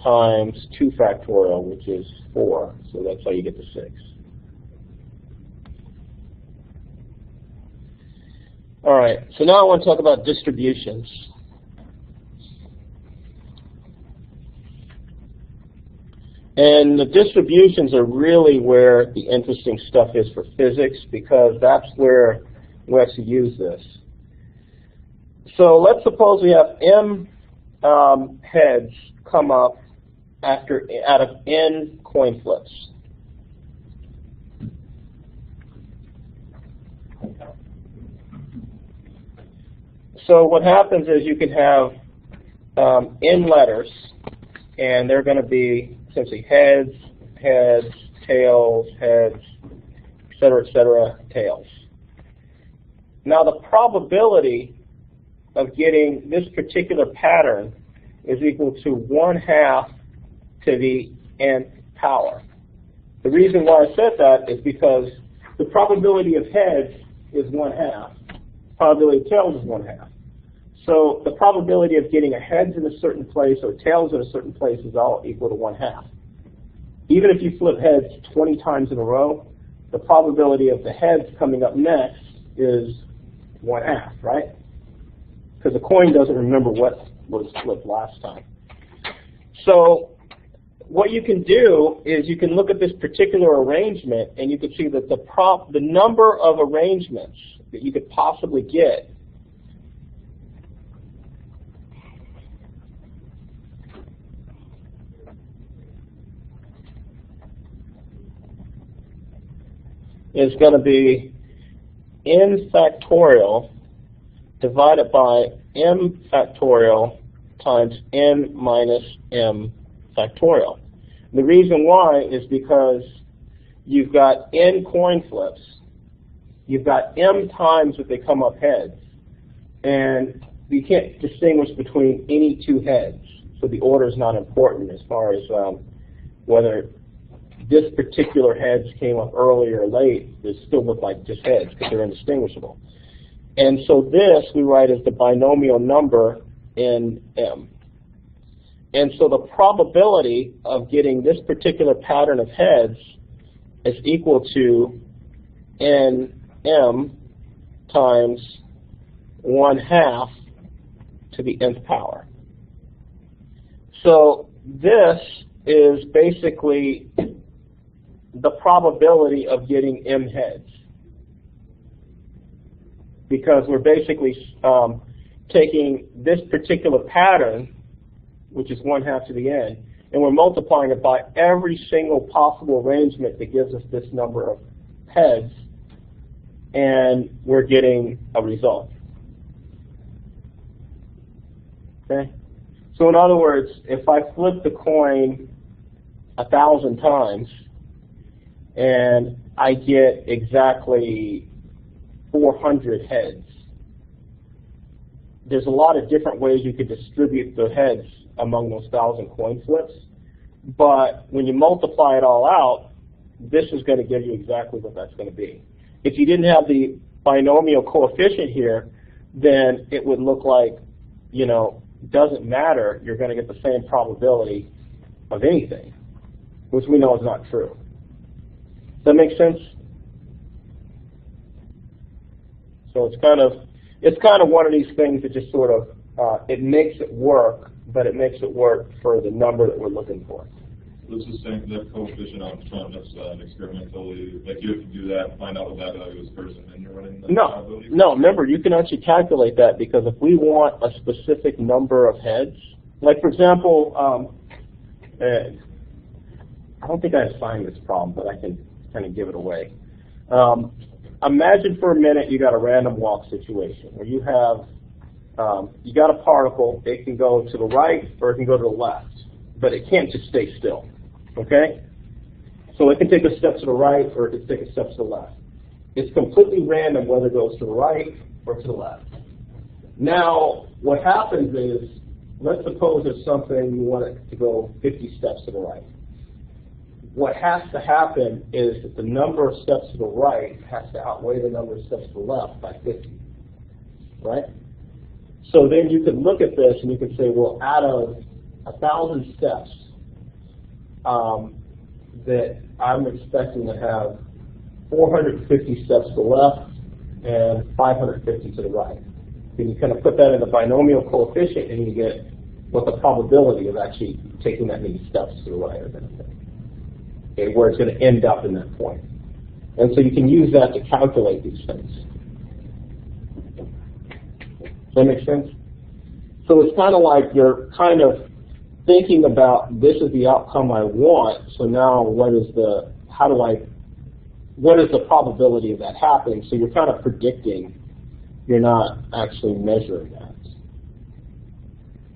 times 2 factorial, which is 4. So that's how you get the 6. All right, so now I want to talk about distributions. And the distributions are really where the interesting stuff is for physics, because that's where we actually use this. So let's suppose we have m heads come up out of n coin flips. So what happens is you can have n letters, and they're going to be essentially heads, heads, tails, heads, et cetera, tails. Now the probability of getting this particular pattern is equal to 1/2 to the nth power. The reason why I said that is because the probability of heads is 1/2. Probability of tails is 1/2. So the probability of getting a heads in a certain place or tails in a certain place is all equal to 1/2. Even if you flip heads 20 times in a row, the probability of the heads coming up next is 1/2, right? Because the coin doesn't remember what was flipped last time. So what you can do is you can look at this particular arrangement, and you can see that the number of arrangements that you could possibly get is going to be n factorial divided by m factorial times n minus m factorial. The reason why is because you've got n coin flips, you've got m times that they come up heads, and you can't distinguish between any two heads. So the order is not important as far as whether this particular heads came up early or late. They still look like just heads because they're indistinguishable. And so this we write as the binomial number in M. And so the probability of getting this particular pattern of heads is equal to NM times 1/2 to the nth power. So this is basically the probability of getting M heads, because we're basically taking this particular pattern, which is 1/2 to the n, and we're multiplying it by every single possible arrangement that gives us this number of heads, and we're getting a result. Okay? So in other words, if I flip the coin 1,000 times and I get exactly 400 heads, there's a lot of different ways you could distribute the heads among those 1,000 coin flips, but when you multiply it all out, this is going to give you exactly what that's going to be. If you didn't have the binomial coefficient here, then it would look like, you know, doesn't matter, you're going to get the same probability of anything, which we know is not true. Does that make sense? So it's kind of one of these things that just sort of, it makes it work, but it makes it work for the number that we're looking for. This is saying that coefficient out front, that's experimentally, like you have to do that, find out what that value is first, and then you're running the probability? No, remember, you can actually calculate that, because if we want a specific number of heads, like for example, I don't think I assigned this problem, but I can kind of give it away. Imagine for a minute you got a random walk situation where you have, you got a particle, it can go to the right or it can go to the left, but it can't just stay still, okay? So it can take a step to the right or it can take a step to the left. It's completely random whether it goes to the right or to the left. Now, what happens is, let's suppose there's something you want it to go 50 steps to the right. What has to happen is that the number of steps to the right has to outweigh the number of steps to the left by 50, right? So then you can look at this and you can say, well, out of 1,000 steps that I'm expecting to have 450 steps to the left and 550 to the right. Then you kind of put that in the binomial coefficient and you get what the probability of actually taking that many steps to the right are going to be. Okay, where it's going to end up in that point. And so you can use that to calculate these things. Does that make sense? So it's kind of like you're kind of thinking about, this is the outcome I want, so now what is the probability of that happening? So you're kind of predicting, you're not actually measuring that.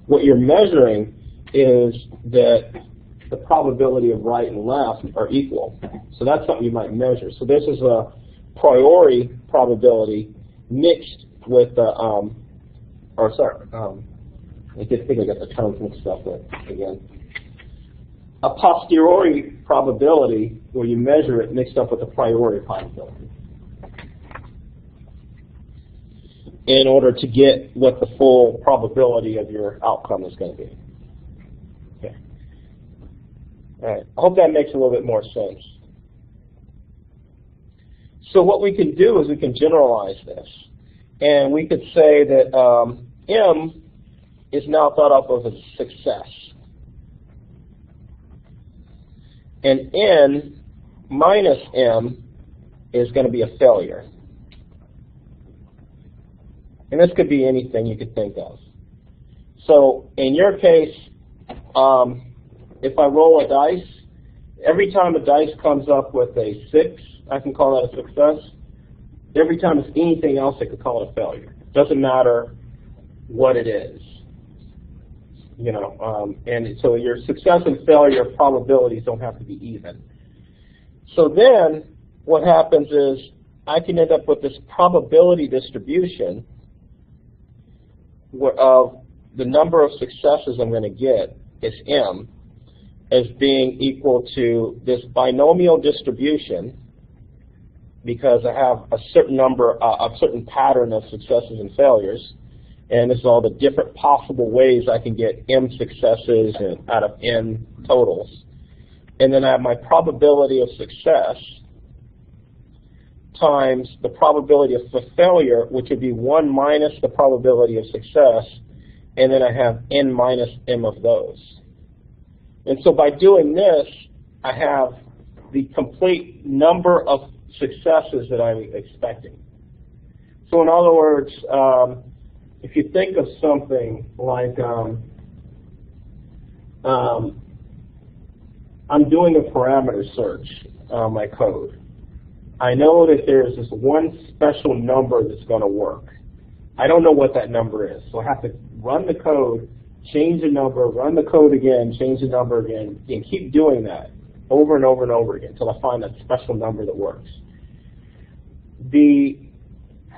What you're measuring is that the probability of right and left are equal. So that's something you might measure. So this is a priori probability mixed with the, I think I got the terms mixed up with again. A posteriori probability, where you measure it, mixed up with a priori probability, in order to get what the full probability of your outcome is going to be. Okay. All right. I hope that makes a little bit more sense. So what we can do is we can generalize this, and we could say that M is now thought of as a success, and N minus M is going to be a failure. And this could be anything you could think of. So in your case, if I roll a dice, every time a dice comes up with a 6, I can call that a success. Every time it's anything else, I could call it a failure. Doesn't matter what it is. You know, and so your success and failure probabilities don't have to be even. So then what happens is I can end up with this probability distribution of the number of successes I'm going to get is m as being equal to this binomial distribution, because I have a certain number, a certain pattern of successes and failures, and this is all the different possible ways I can get m successes and out of n totals. And then I have my probability of success times the probability of failure, which would be 1 minus the probability of success, and then I have n minus m of those. And so by doing this, I have the complete number of successes that I'm expecting. So in other words, if you think of something like I'm doing a parameter search on my code. I know that there's this one special number that's going to work. I don't know what that number is, so I have to run the code, change the number, run the code again, change the number again, and keep doing that over and over and over again until I find that special number that works. The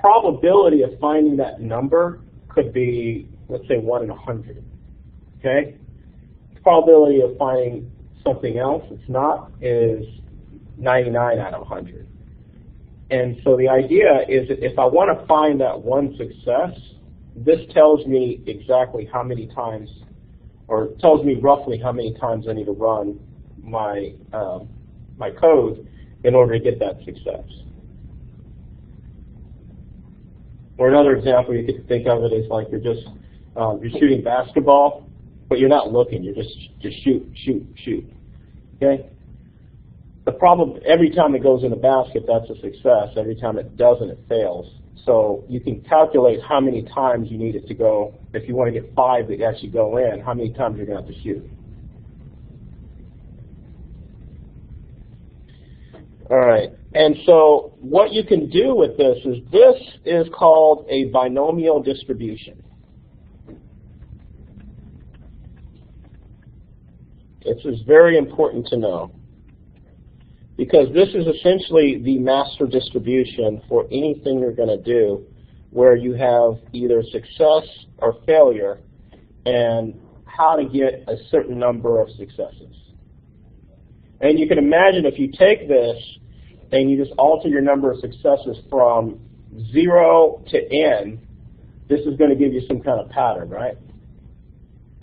probability of finding that number could be, let's say, 1 in 100. Okay? The probability of finding something else that's not is 99 out of 100. And so the idea is that if I want to find that one success, this tells me exactly how many times, or tells me roughly how many times I need to run my my code in order to get that success. Or another example you could think of it is like you're shooting basketball, but you're not looking. You're just shoot. Okay. The problem, every time it goes in the basket, that's a success. Every time it doesn't, it fails. So you can calculate how many times you need it to go. If you want to get 5 that actually go in, how many times you're going to have to shoot. All right. And so what you can do with this is called a binomial distribution. This is very important to know, because this is essentially the master distribution for anything you're going to do where you have either success or failure and how to get a certain number of successes. And you can imagine if you take this and you just alter your number of successes from 0 to n, this is going to give you some kind of pattern, right?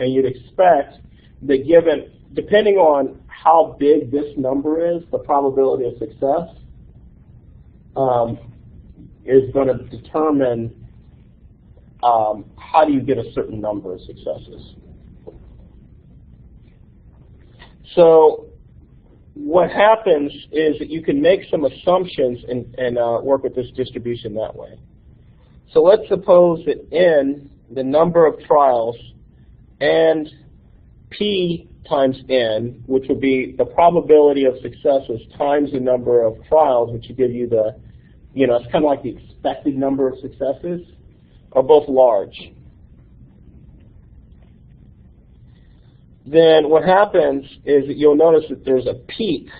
And you'd expect that given, depending on how big this number is, the probability of success is going to determine how do you get a certain number of successes. So what happens is that you can make some assumptions and work with this distribution that way. So let's suppose that n, the number of trials, and p times n, which would be the probability of successes times the number of trials, which would give you the, it's kind of like the expected number of successes, are both large. Then what happens is that you'll notice that there's a peak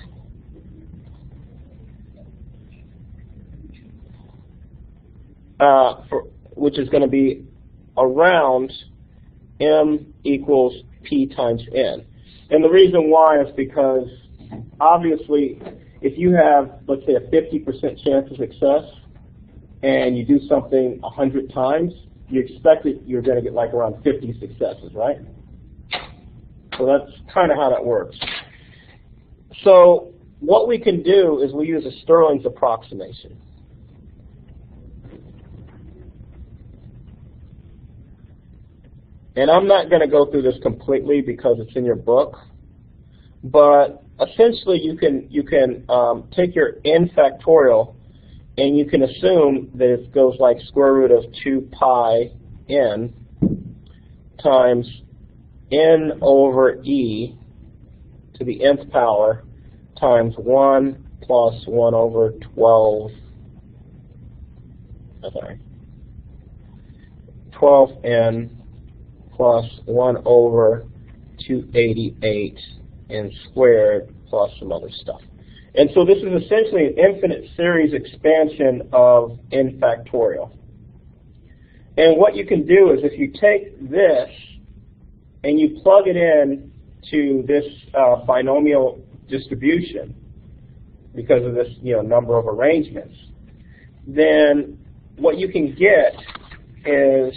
which is going to be around m equals p times n. And the reason why is because obviously if you have, let's say, a 50% chance of success and you do something 100 times, you expect that you're going to get like around 50 successes, right? So that's kind of how that works. So what we can do is we use a Stirling's approximation. And I'm not going to go through this completely because it's in your book, but essentially you can take your n factorial and you can assume that it goes like square root of 2 pi n times n over e to the nth power times 1 plus 1 over 12, 12n plus 1 over 288 n squared plus some other stuff. And so this is essentially an infinite series expansion of n factorial. And what you can do is if you take this and you plug it in to this binomial distribution because of this number of arrangements, then what you can get is,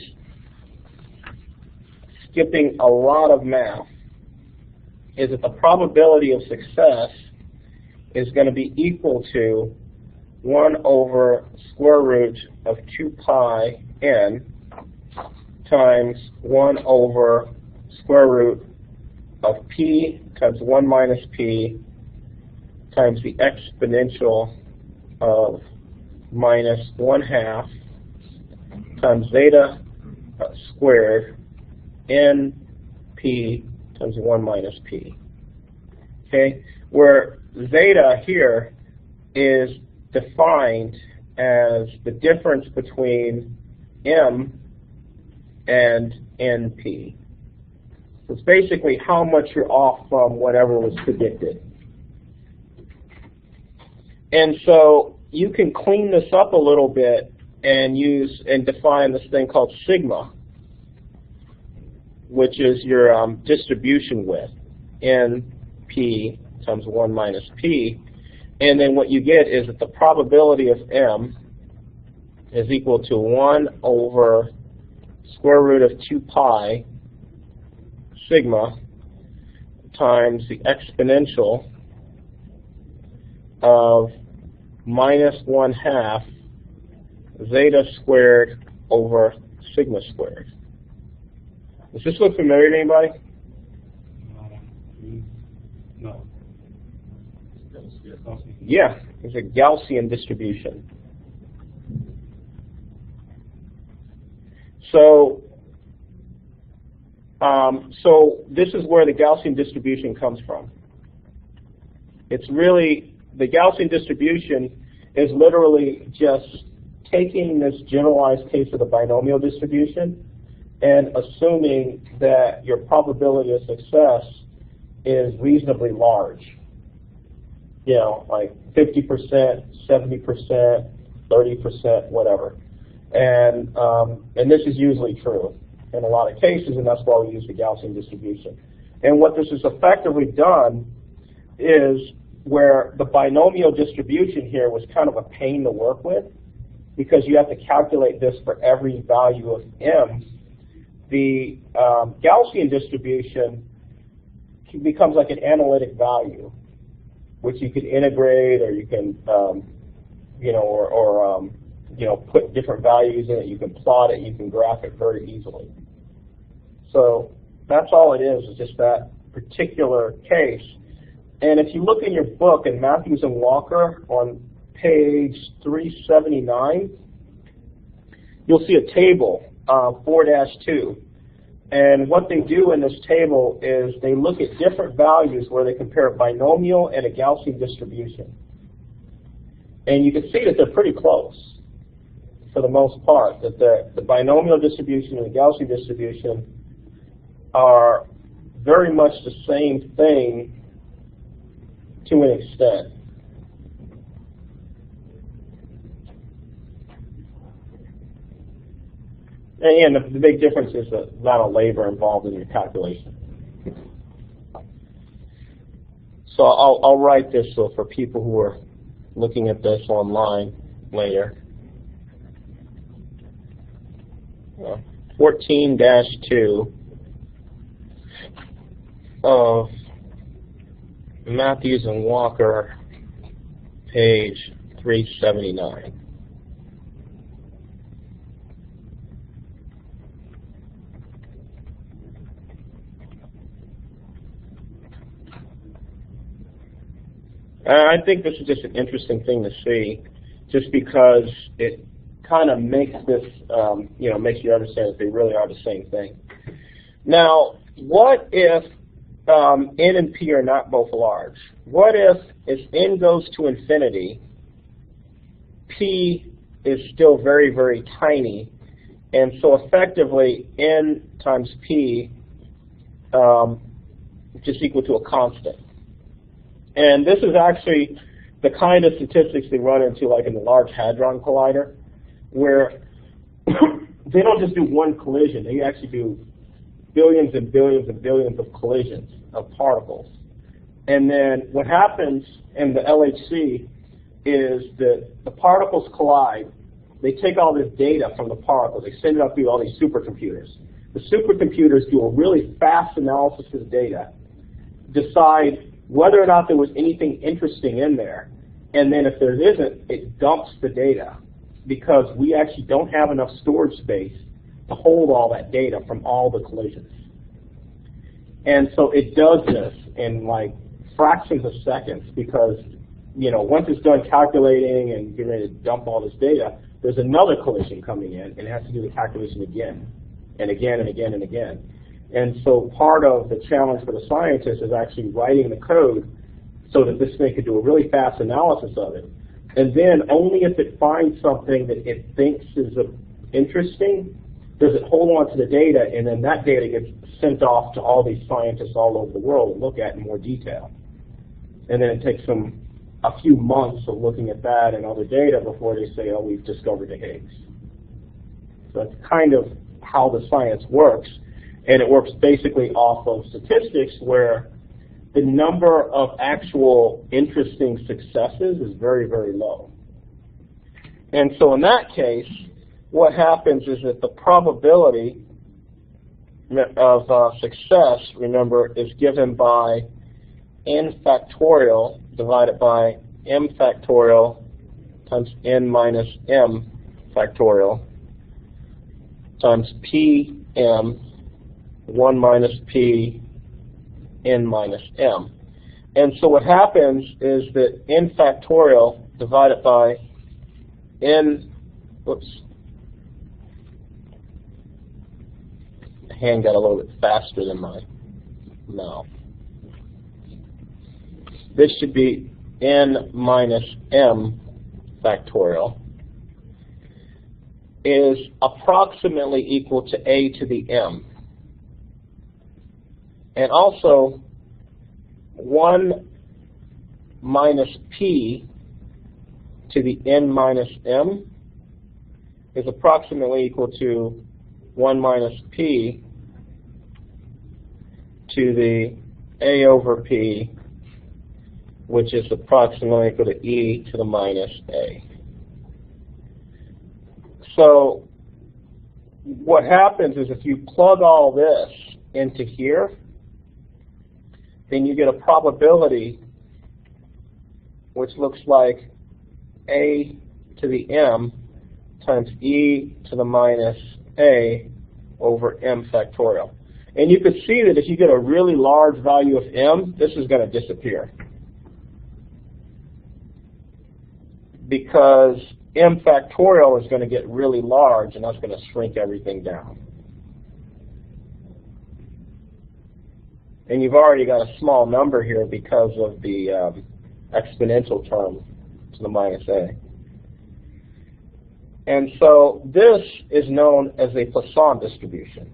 skipping a lot of math, is that the probability of success is going to be equal to 1 over square root of 2 pi n times 1 over square root of p times 1 minus p times the exponential of minus 1/2 times zeta squared n p times 1 minus p. Okay, where zeta here is defined as the difference between m and np. So it's basically how much you're off from whatever was predicted. And so you can clean this up a little bit and use and define this thing called sigma, which is your distribution width, np times 1 minus p. And then what you get is that the probability of m is equal to 1 over square root of 2 pi sigma times the exponential of minus 1/2 zeta squared over sigma squared. Does this look familiar to anybody? No. Yeah, it's a Gaussian distribution. So this is where the Gaussian distribution comes from. It's really, the Gaussian distribution is literally just taking this generalized case of the binomial distribution and assuming that your probability of success is reasonably large. Like 50%, 70%, 30%, whatever. And this is usually true in a lot of cases, and that's why we use the Gaussian distribution. And what this has effectively done is, where the binomial distribution here was kind of a pain to work with, because you have to calculate this for every value of m, the Gaussian distribution becomes like an analytic value, which you can integrate, or you can, put different values in it. You can plot it. You can graph it very easily. So that's all it is just that particular case. And if you look in your book in Matthews and Walker on page 379, you'll see a table, 4-2. And what they do in this table is they look at different values where they compare a binomial and a Gaussian distribution. And you can see that they're pretty close for the most part, that the binomial distribution and the Gaussian distribution are very much the same thing to an extent. And the big difference is the amount of labor involved in your calculation. So I'll write this so for people who are looking at this online later. 14-2 of Matthews and Walker, page 379. I think this is just an interesting thing to see, just because it kind of makes this, makes you understand that they really are the same thing. Now, what if n and p are not both large? What if, as n goes to infinity, p is still very, very tiny, and so effectively n times p is just equal to a constant? And this is actually the kind of statistics they run into, like in the Large Hadron Collider, where they don't just do one collision. They actually do billions and billions and billions of collisions of particles. And then what happens in the LHC is that the particles collide. They take all this data from the particles. They send it up through all these supercomputers. The supercomputers do a really fast analysis of the data, decide whether or not there was anything interesting in there, and then if there isn't, it dumps the data because we actually don't have enough storage space to hold all that data from all the collisions. And so it does this in like fractions of seconds because, you know, once it's done calculating and getting ready to dump all this data, there's another collision coming in, and it has to do the calculation again and again and again and again. And so part of the challenge for the scientist is actually writing the code so that this thing could do a really fast analysis of it. And then only if it finds something that it thinks is interesting does it hold on to the data, and then that data gets sent off to all these scientists all over the world to look at in more detail. And then it takes them a few months of looking at that and other data before they say, oh, we've discovered the Higgs. So that's kind of how the science works. And it works basically off of statistics where the number of actual interesting successes is very, very low. And so in that case, what happens is that the probability of success, remember, is given by n factorial divided by m factorial times n minus m factorial times pm 1 minus p n minus m. And so what happens is that n factorial divided by n, whoops, the hand got a little bit faster than my mouth. This should be n minus m factorial is approximately equal to a to the m. And also 1 minus p to the n minus m is approximately equal to 1 minus p to the a over p, which is approximately equal to e to the minus a. So what happens is if you plug all this into here, then you get a probability which looks like a to the m times e to the minus a over m factorial. And you could see that if you get a really large value of m, this is going to disappear, because m factorial is going to get really large, and that's going to shrink everything down. And you've already got a small number here because of the exponential term to the minus a. And so this is known as a Poisson distribution.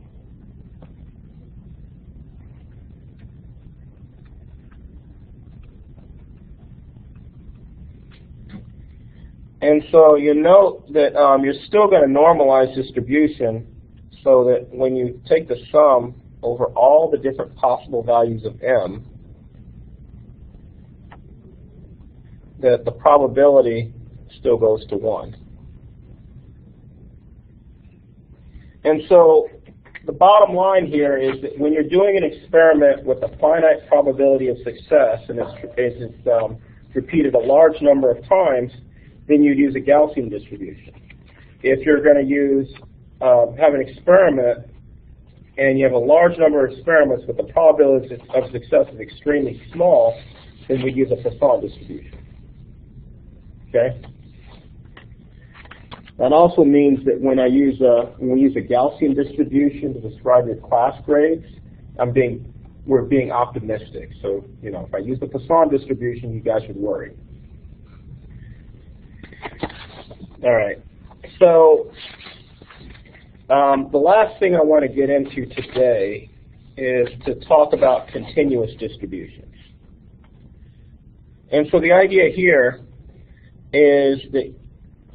And so you note that you're still going to normalize distribution so that when you take the sum over all the different possible values of m, that the probability still goes to 1. And so the bottom line here is that when you're doing an experiment with a finite probability of success, and it's repeated a large number of times, then you'd use a Gaussian distribution. If you're going to use have an experiment and you have a large number of experiments but the probability of success is extremely small, then we'd use a Poisson distribution. Okay? That also means that when we use a Gaussian distribution to describe your class grades, we're being optimistic. So, you know, if I use the Poisson distribution, you guys should worry. All right. So the last thing I want to get into today is to talk about continuous distributions. And so the idea here is that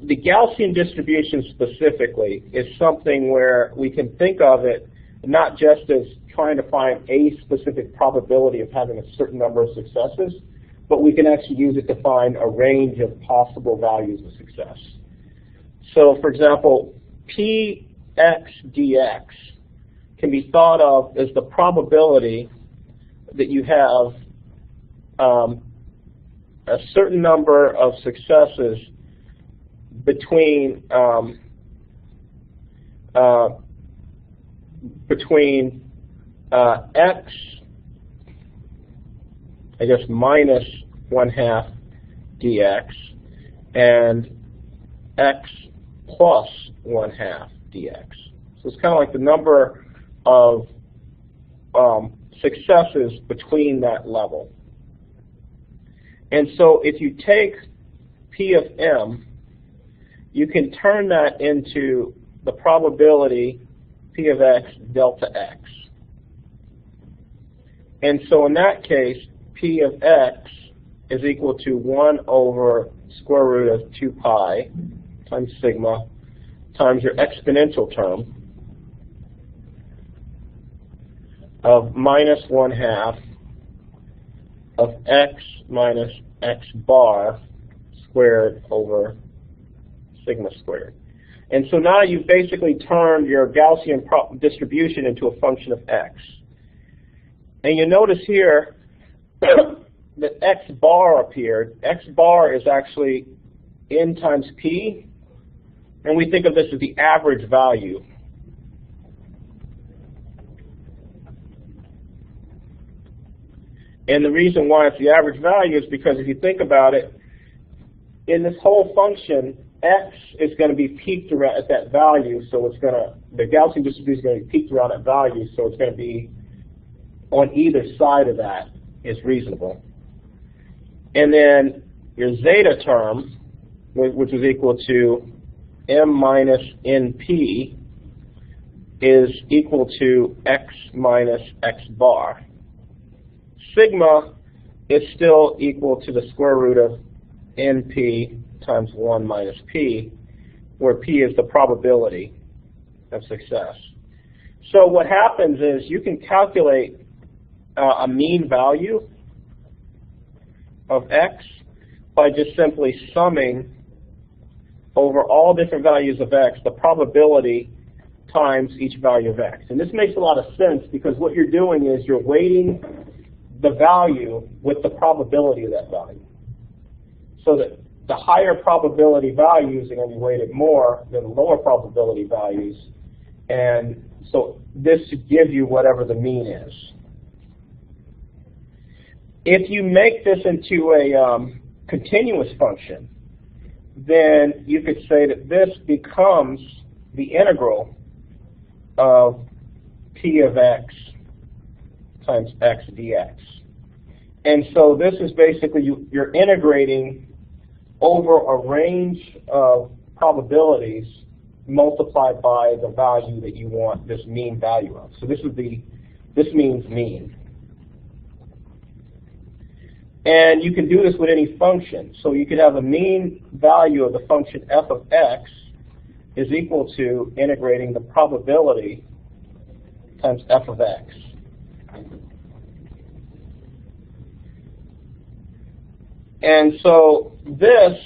the Gaussian distribution specifically is something where we can think of it not just as trying to find a specific probability of having a certain number of successes, but we can actually use it to find a range of possible values of success. So, for example, Px dx can be thought of as the probability that you have a certain number of successes between x, I guess, minus 1/2 dx and x plus 1/2 dx. So it's kind of like the number of successes between that level. And so if you take P of m, you can turn that into the probability P of x delta x. And so in that case, P of x is equal to 1 over square root of 2 pi times sigma times your exponential term of minus 1/2 of x minus x bar squared over sigma squared. And so now you've basically turned your Gaussian distribution into a function of x. And you notice here that x bar appeared. X bar is actually n times p, and we think of this as the average value. And the reason why it's the average value is because if you think about it, in this whole function, x is going to be peaked around at that value, so it's going to, the Gaussian distribution is going to be peaked around that value, so it's going to be on either side of that is reasonable. And then your zeta term, which is equal to m minus np, is equal to x minus x bar. Sigma is still equal to the square root of np times 1 minus p, where p is the probability of success. So what happens is you can calculate a mean value of x by just simply summing over all different values of x the probability times each value of x. And this makes a lot of sense because what you're doing is you're weighting the value with the probability of that value. So that the higher probability values are going to be weighted more than the lower probability values. And so this should give you whatever the mean is. If you make this into a continuous function, then you could say that this becomes the integral of p of x times x dx. And so this is basically, you're integrating over a range of probabilities multiplied by the value that you want this mean value of. So this means mean. And you can do this with any function. So you could have a mean value of the function f of x is equal to integrating the probability times f of x. And so this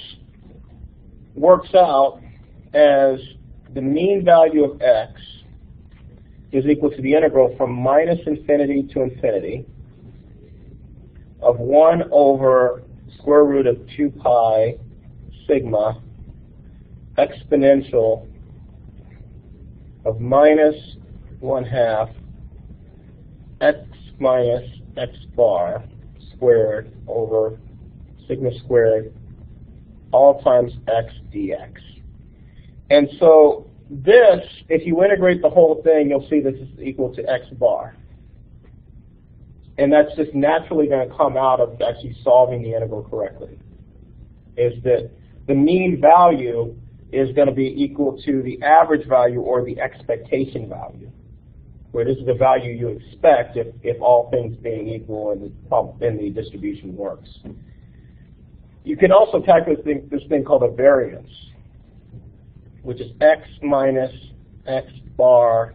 works out as the mean value of x is equal to the integral from minus infinity to infinity of 1 over square root of 2 pi sigma exponential of minus 1/2 x minus x bar squared over sigma squared all times x dx. And so this, if you integrate the whole thing, you'll see this is equal to x bar. And that's just naturally going to come out of actually solving the integral correctly, is that the mean value is going to be equal to the average value or the expectation value, where this is the value you expect if all things being equal and the distribution works. You can also calculate this thing called a variance. which is x minus x bar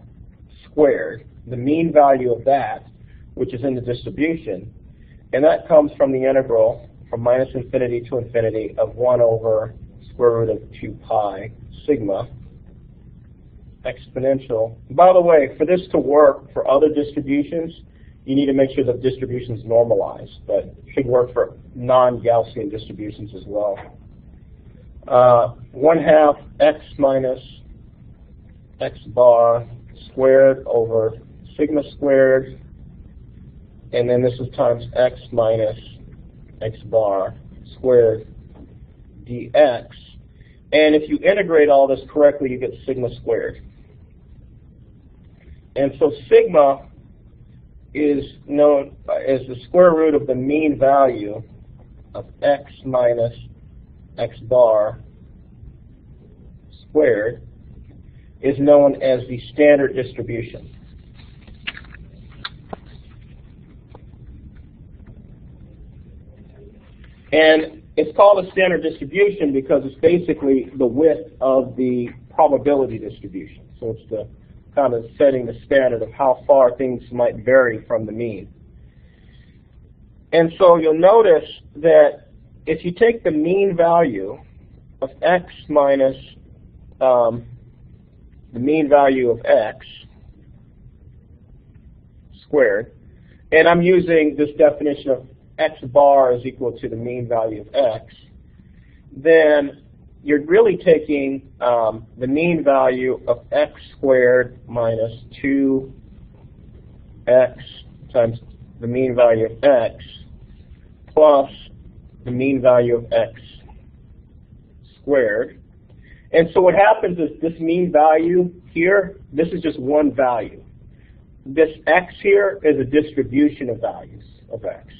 squared, the mean value of that, which is in the distribution, and that comes from the integral from minus infinity to infinity of 1 over square root of 2 pi sigma exponential. By the way, for this to work for other distributions, you need to make sure the distribution is normalized, but it should work for non-Gaussian distributions as well. 1/2 x minus x bar squared over sigma squared, and then this is times x minus x bar squared dx. And if you integrate all this correctly, you get sigma squared. And so sigma is known as the square root of the mean value of x minus x bar squared, is known as the standard distribution. And it's called a standard distribution because it's basically the width of the probability distribution. So it's the kind of setting the standard of how far things might vary from the mean. And so you'll notice that if you take the mean value of x minus the mean value of x squared, and I'm using this definition of x bar is equal to the mean value of x, then you're really taking the mean value of x squared minus 2x times the mean value of x plus the mean value of x squared. And so what happens is this mean value here, this is just one value. This x here is a distribution of values of x.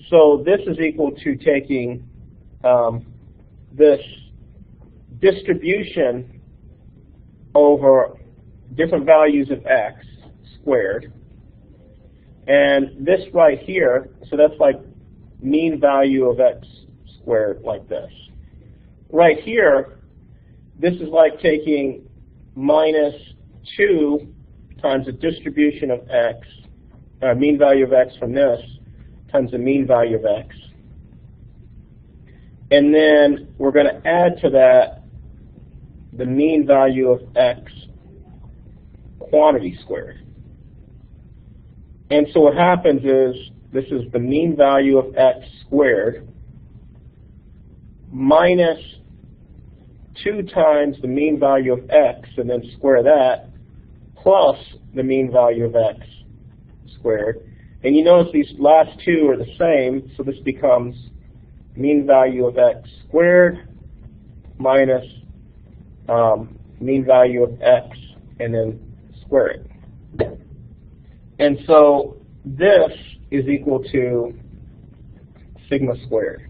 So this is equal to taking this distribution over different values of x squared. And this right here, so that's like mean value of x squared like this. Right here, this is like taking minus 2 times the distribution of x, mean value of x from this, times the mean value of x. And then we're going to add to that the mean value of x quantity squared. And so what happens is this is the mean value of x squared minus 2 times the mean value of x, and then square that, plus the mean value of x squared. And you notice these last two are the same, so this becomes mean value of x squared minus mean value of x, and then square it. And so this is equal to sigma squared.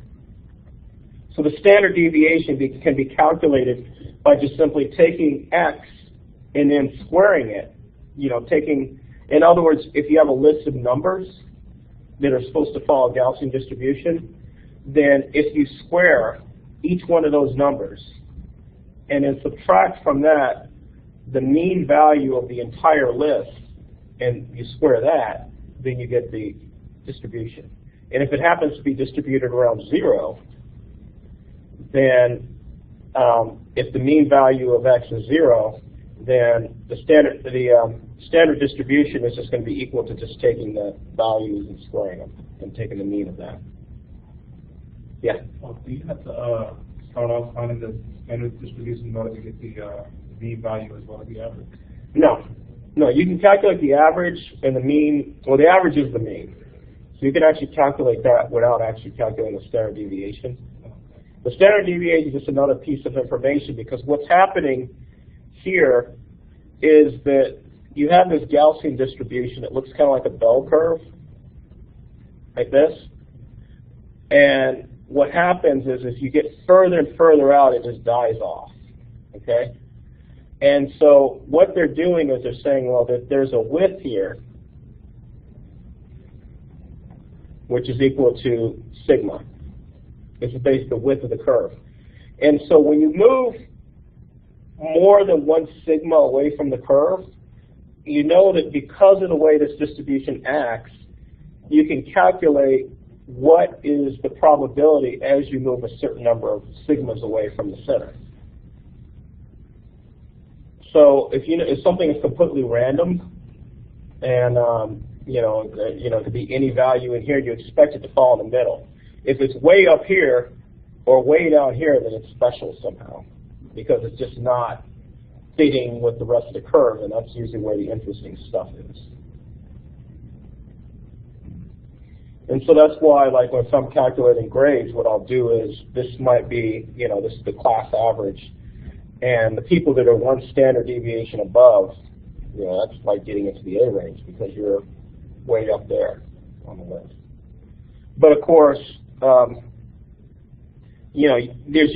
So the standard deviation can be calculated by just simply taking x and then squaring it. You know, in other words, if you have a list of numbers that are supposed to follow a Gaussian distribution, then if you square each one of those numbers and then subtract from that the mean value of the entire list, and you square that, then you get the distribution. And if it happens to be distributed around 0, then if the mean value of x is 0, then the standard distribution is just going to be equal to just taking the values and squaring them and taking the mean of that. Yeah? Well, do you have to start off finding the standard distribution in order to get the mean value as well as the average? No. No, you can calculate the average and the mean. Well, the average is the mean. So you can actually calculate that without actually calculating the standard deviation. The standard deviation is just another piece of information, because what's happening here is that you have this Gaussian distribution. It looks kind of like a bell curve, like this. And what happens is as you get further and further out, it just dies off, okay? And so what they're doing is they're saying, well, that there's a width here, which is equal to sigma. It's basically the width of the curve. And so when you move more than 1 sigma away from the curve, you know that because of the way this distribution acts, you can calculate what is the probability as you move a certain number of sigmas away from the center. So if something is completely random, and it could be any value in here, you expect it to fall in the middle. If it's way up here or way down here, then it's special somehow, because it's just not fitting with the rest of the curve, and that's usually where the interesting stuff is. And so that's why, like, when I'm calculating grades, what I'll do is this might be, this is the class average, and the people that are 1 standard deviation above, that's like getting into the A range because you're way up there on the list. But of course, there's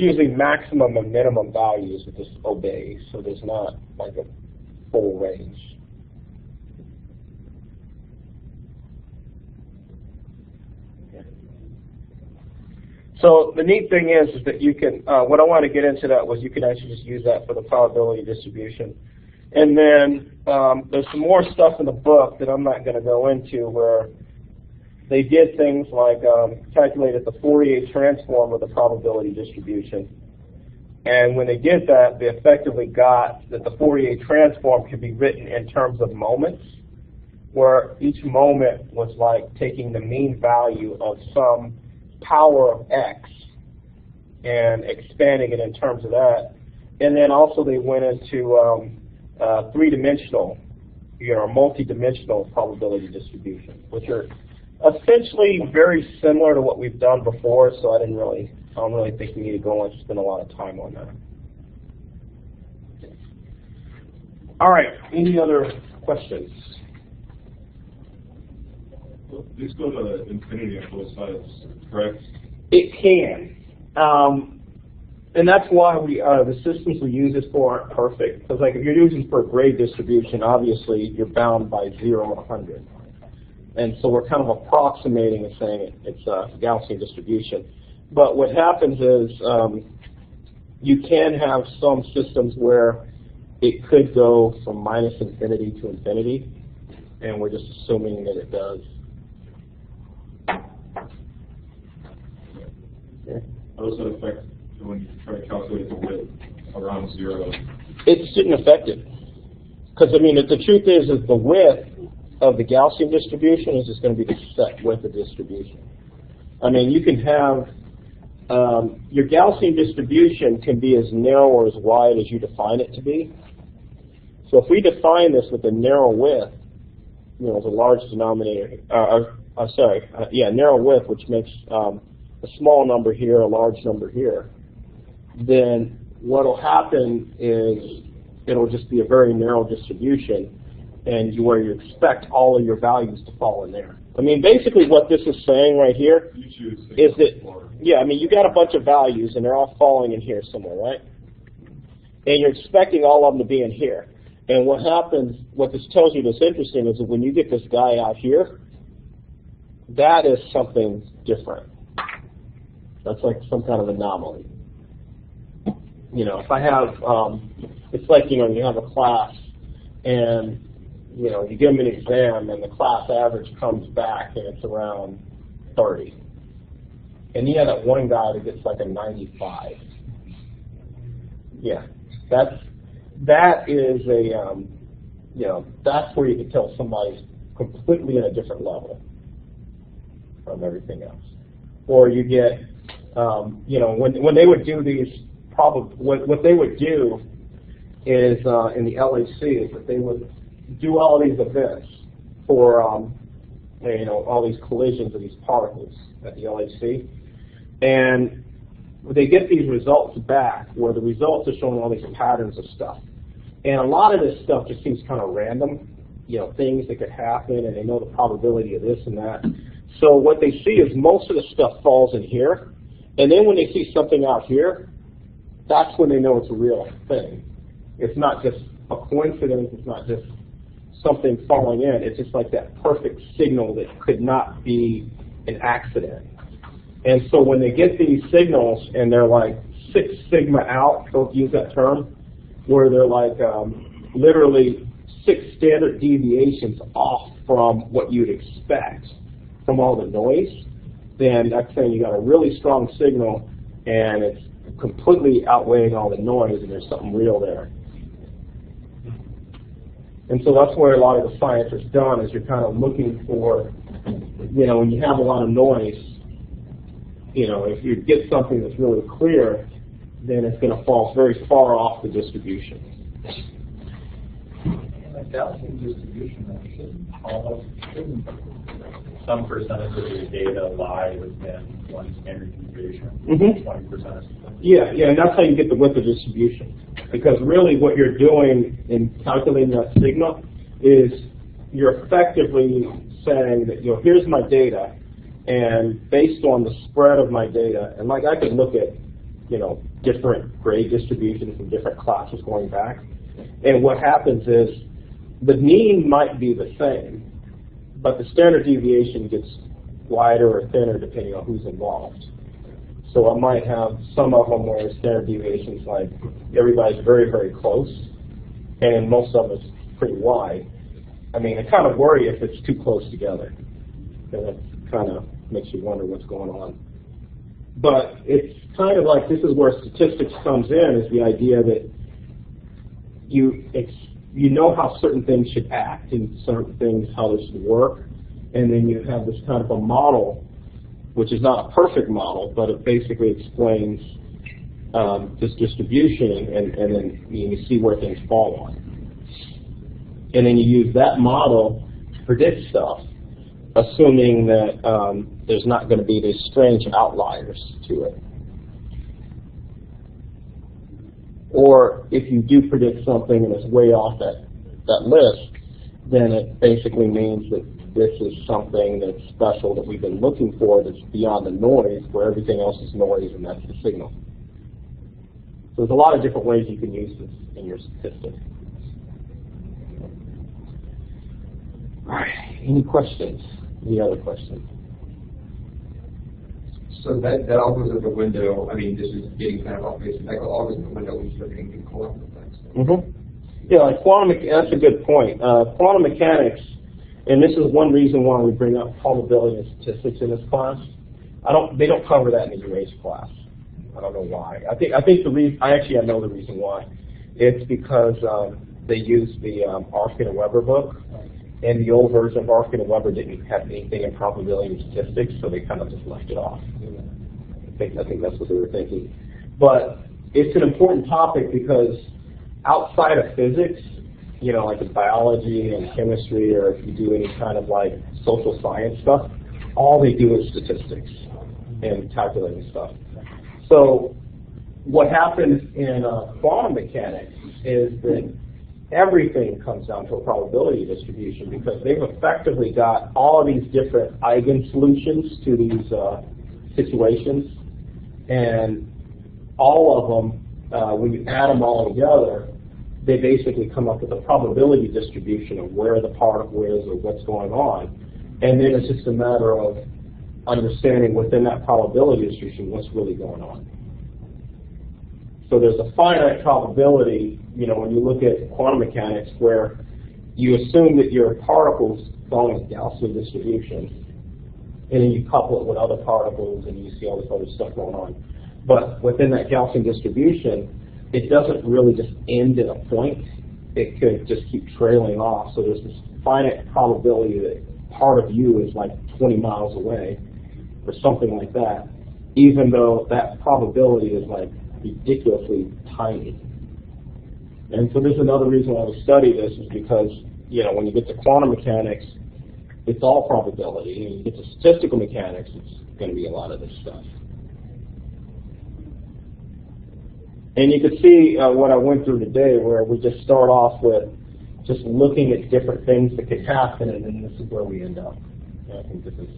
usually maximum and minimum values that this obeys, so there's not like a full range. So the neat thing is that you can, what I want to get into that was you can actually just use that for the probability distribution. And then there's some more stuff in the book that I'm not going to go into where they did things like calculated the Fourier transform of the probability distribution. And when they did that, they effectively got that the Fourier transform could be written in terms of moments, where each moment was like taking the mean value of some power of x and expanding it in terms of that. And then also they went into three-dimensional, multi-dimensional probability distribution, which are essentially very similar to what we've done before, so I don't really think we need to go and spend a lot of time on that. All right, any other questions? These go to infinity on both sides, correct? It can. And that's why the systems we use this for aren't perfect. Because like if you're using for a grade distribution, obviously you're bound by 0 and 100. And so we're kind of approximating and saying it's a Gaussian distribution. But what happens is you can have some systems where it could go from minus infinity to infinity, and we're just assuming that it does. Okay. How does that affect when you try to calculate the width around 0? It shouldn't affect it. Because, I mean, the truth is the width of the Gaussian distribution is just going to be the set width of the distribution. I mean, you can have, your Gaussian distribution can be as narrow or as wide as you define it to be. So if we define this with a narrow width, as a large denominator, narrow width, which makes a small number here, a large number here, then what will happen is it'll just be a very narrow distribution, and where you expect all of your values to fall in there. I mean, basically what this is saying right here is that, you got a bunch of values, and they're all falling in here somewhere, right? And you're expecting all of them to be in here. And what happens, what this tells you that's interesting is that when you get this guy out here, that is something different. That's like some kind of anomaly. If I have, it's like, you have a class and, you give them an exam and the class average comes back and it's around 30. And you have that one guy that gets like a 95. Yeah, that is a, that's where you can tell somebody's completely in a different level from everything else. Or you get, when they would do these, what they would do is in the LHC is that they would do all these events for all these collisions of these particles at the LHC, and they get these results back where the results are showing all these patterns of stuff, and a lot of this stuff just seems kind of random, things that could happen, and they know the probability of this and that. So what they see is most of the stuff falls in here, and then when they see something out here, that's when they know it's a real thing. It's not just a coincidence. It's not just something falling in. It's just like that perfect signal that could not be an accident. And so when they get these signals and they're like 6 sigma out, don't use that term, where they're like literally 6 standard deviations off from what you'd expect from all the noise, then that's saying you got a really strong signal and it's completely outweighing all the noise and there's something real there. And so that's where a lot of the science is done, is you're kind of looking for, when you have a lot of noise, if you get something that's really clear, then it's going to fall very far off the distribution. In a Gaussian distribution, shouldn't some percentage of your data lie within one standard deviation, 20%? Yeah, and that's how you get the width of distribution. Because really what you're doing in calculating that signal is you're effectively saying that, here's my data, and based on the spread of my data, and like I could look at, different grade distributions from different classes going back, and what happens is the mean might be the same, but the standard deviation gets wider or thinner depending on who's involved. So I might have some of them where standard deviations like everybody's very, very close, and most of it's pretty wide. I kind of worry if it's too close together. That kind of makes you wonder what's going on. But it's kind of like, this is where statistics comes in, is the idea that you know how certain things should act and certain things how they should work, and then you have this kind of a model, which is not a perfect model, but it basically explains this distribution, and then you see where things fall on. And then you use that model to predict stuff, assuming that there's not going to be these strange outliers to it. Or if you do predict something and it's way off that list, then it basically means that this is something that's special that we've been looking for, that's beyond the noise, where everything else is noise, and that's the signal. So there's a lot of different ways you can use this in your statistics. All right, any questions? Any other questions? So that all goes out the window. This is getting kind of off base. That all goes out the window when you start getting into quantum effects. Yeah, like that's a good point. Quantum mechanics, and this is one reason why we bring up probability and statistics in this class. They don't cover that in the UH class. I don't know why. I think the reason, I know the reason why. It's because they use the Arfkin and Weber book, and the old version of Arfkin and Weber didn't have anything in probability and statistics, so they kind of just left it off. I think that's what they were thinking. But it's an important topic because outside of physics, like in biology and chemistry, or if you do any kind of like social science stuff, all they do is statistics and calculating stuff. So what happens in quantum mechanics is that everything comes down to a probability distribution, because they've effectively got all of these different eigensolutions to these situations, and all of them, when you add them all together, they basically come up with a probability distribution of where the particle is or what's going on. And then it's just a matter of understanding within that probability distribution what's really going on. So there's a finite probability, when you look at quantum mechanics, where you assume that your particles following a Gaussian distribution, and then you couple it with other particles and you see all this other stuff going on. But within that Gaussian distribution, it doesn't really just end at a point. It could just keep trailing off. So there's this finite probability that part of you is like 20 miles away or something like that, even though that probability is like ridiculously tiny. And so there's another reason why we study this, is because, when you get to quantum mechanics, it's all probability. And you get to statistical mechanics, it's going to be a lot of this stuff. And you can see what I went through today, where we just start off with just looking at different things that could happen, and then this is where we end up. And I think this is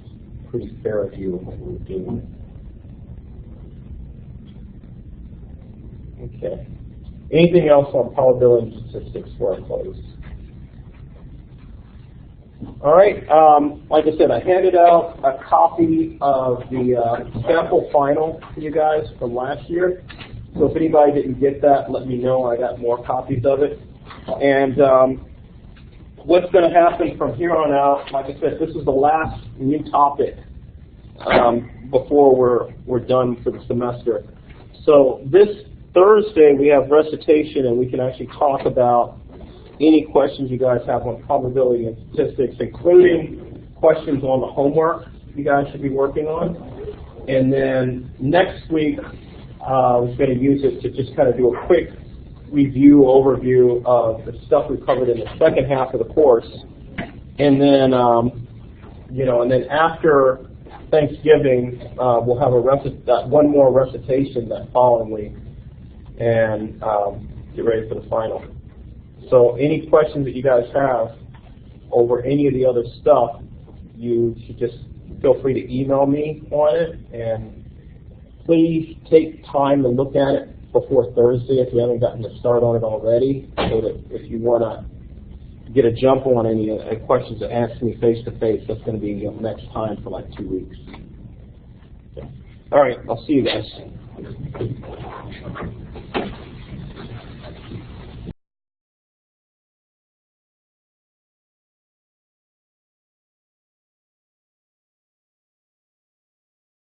a pretty fair view of what we're doing. Okay. Anything else on probability and statistics before I close? All right. Like I said, I handed out a copy of the sample final to you guys from last year. So if anybody didn't get that, let me know. I got more copies of it. And what's going to happen from here on out, like I said, this is the last new topic before we're done for the semester. So this Thursday we have recitation, and we can actually talk about any questions you guys have on probability and statistics, including questions on the homework you guys should be working on. And then next week, I was going to use it to just kind of do a quick review, overview of the stuff we covered in the second half of the course. And then, and then after Thanksgiving, we'll have one more recitation that following week, and get ready for the final. So any questions that you guys have over any of the other stuff, you should just feel free to email me on it, and please take time to look at it before Thursday if you haven't gotten to start on it already, so that if you want to get a jump on any questions to ask me face-to-face, that's going to be next time for like 2 weeks. All right, I'll see you guys.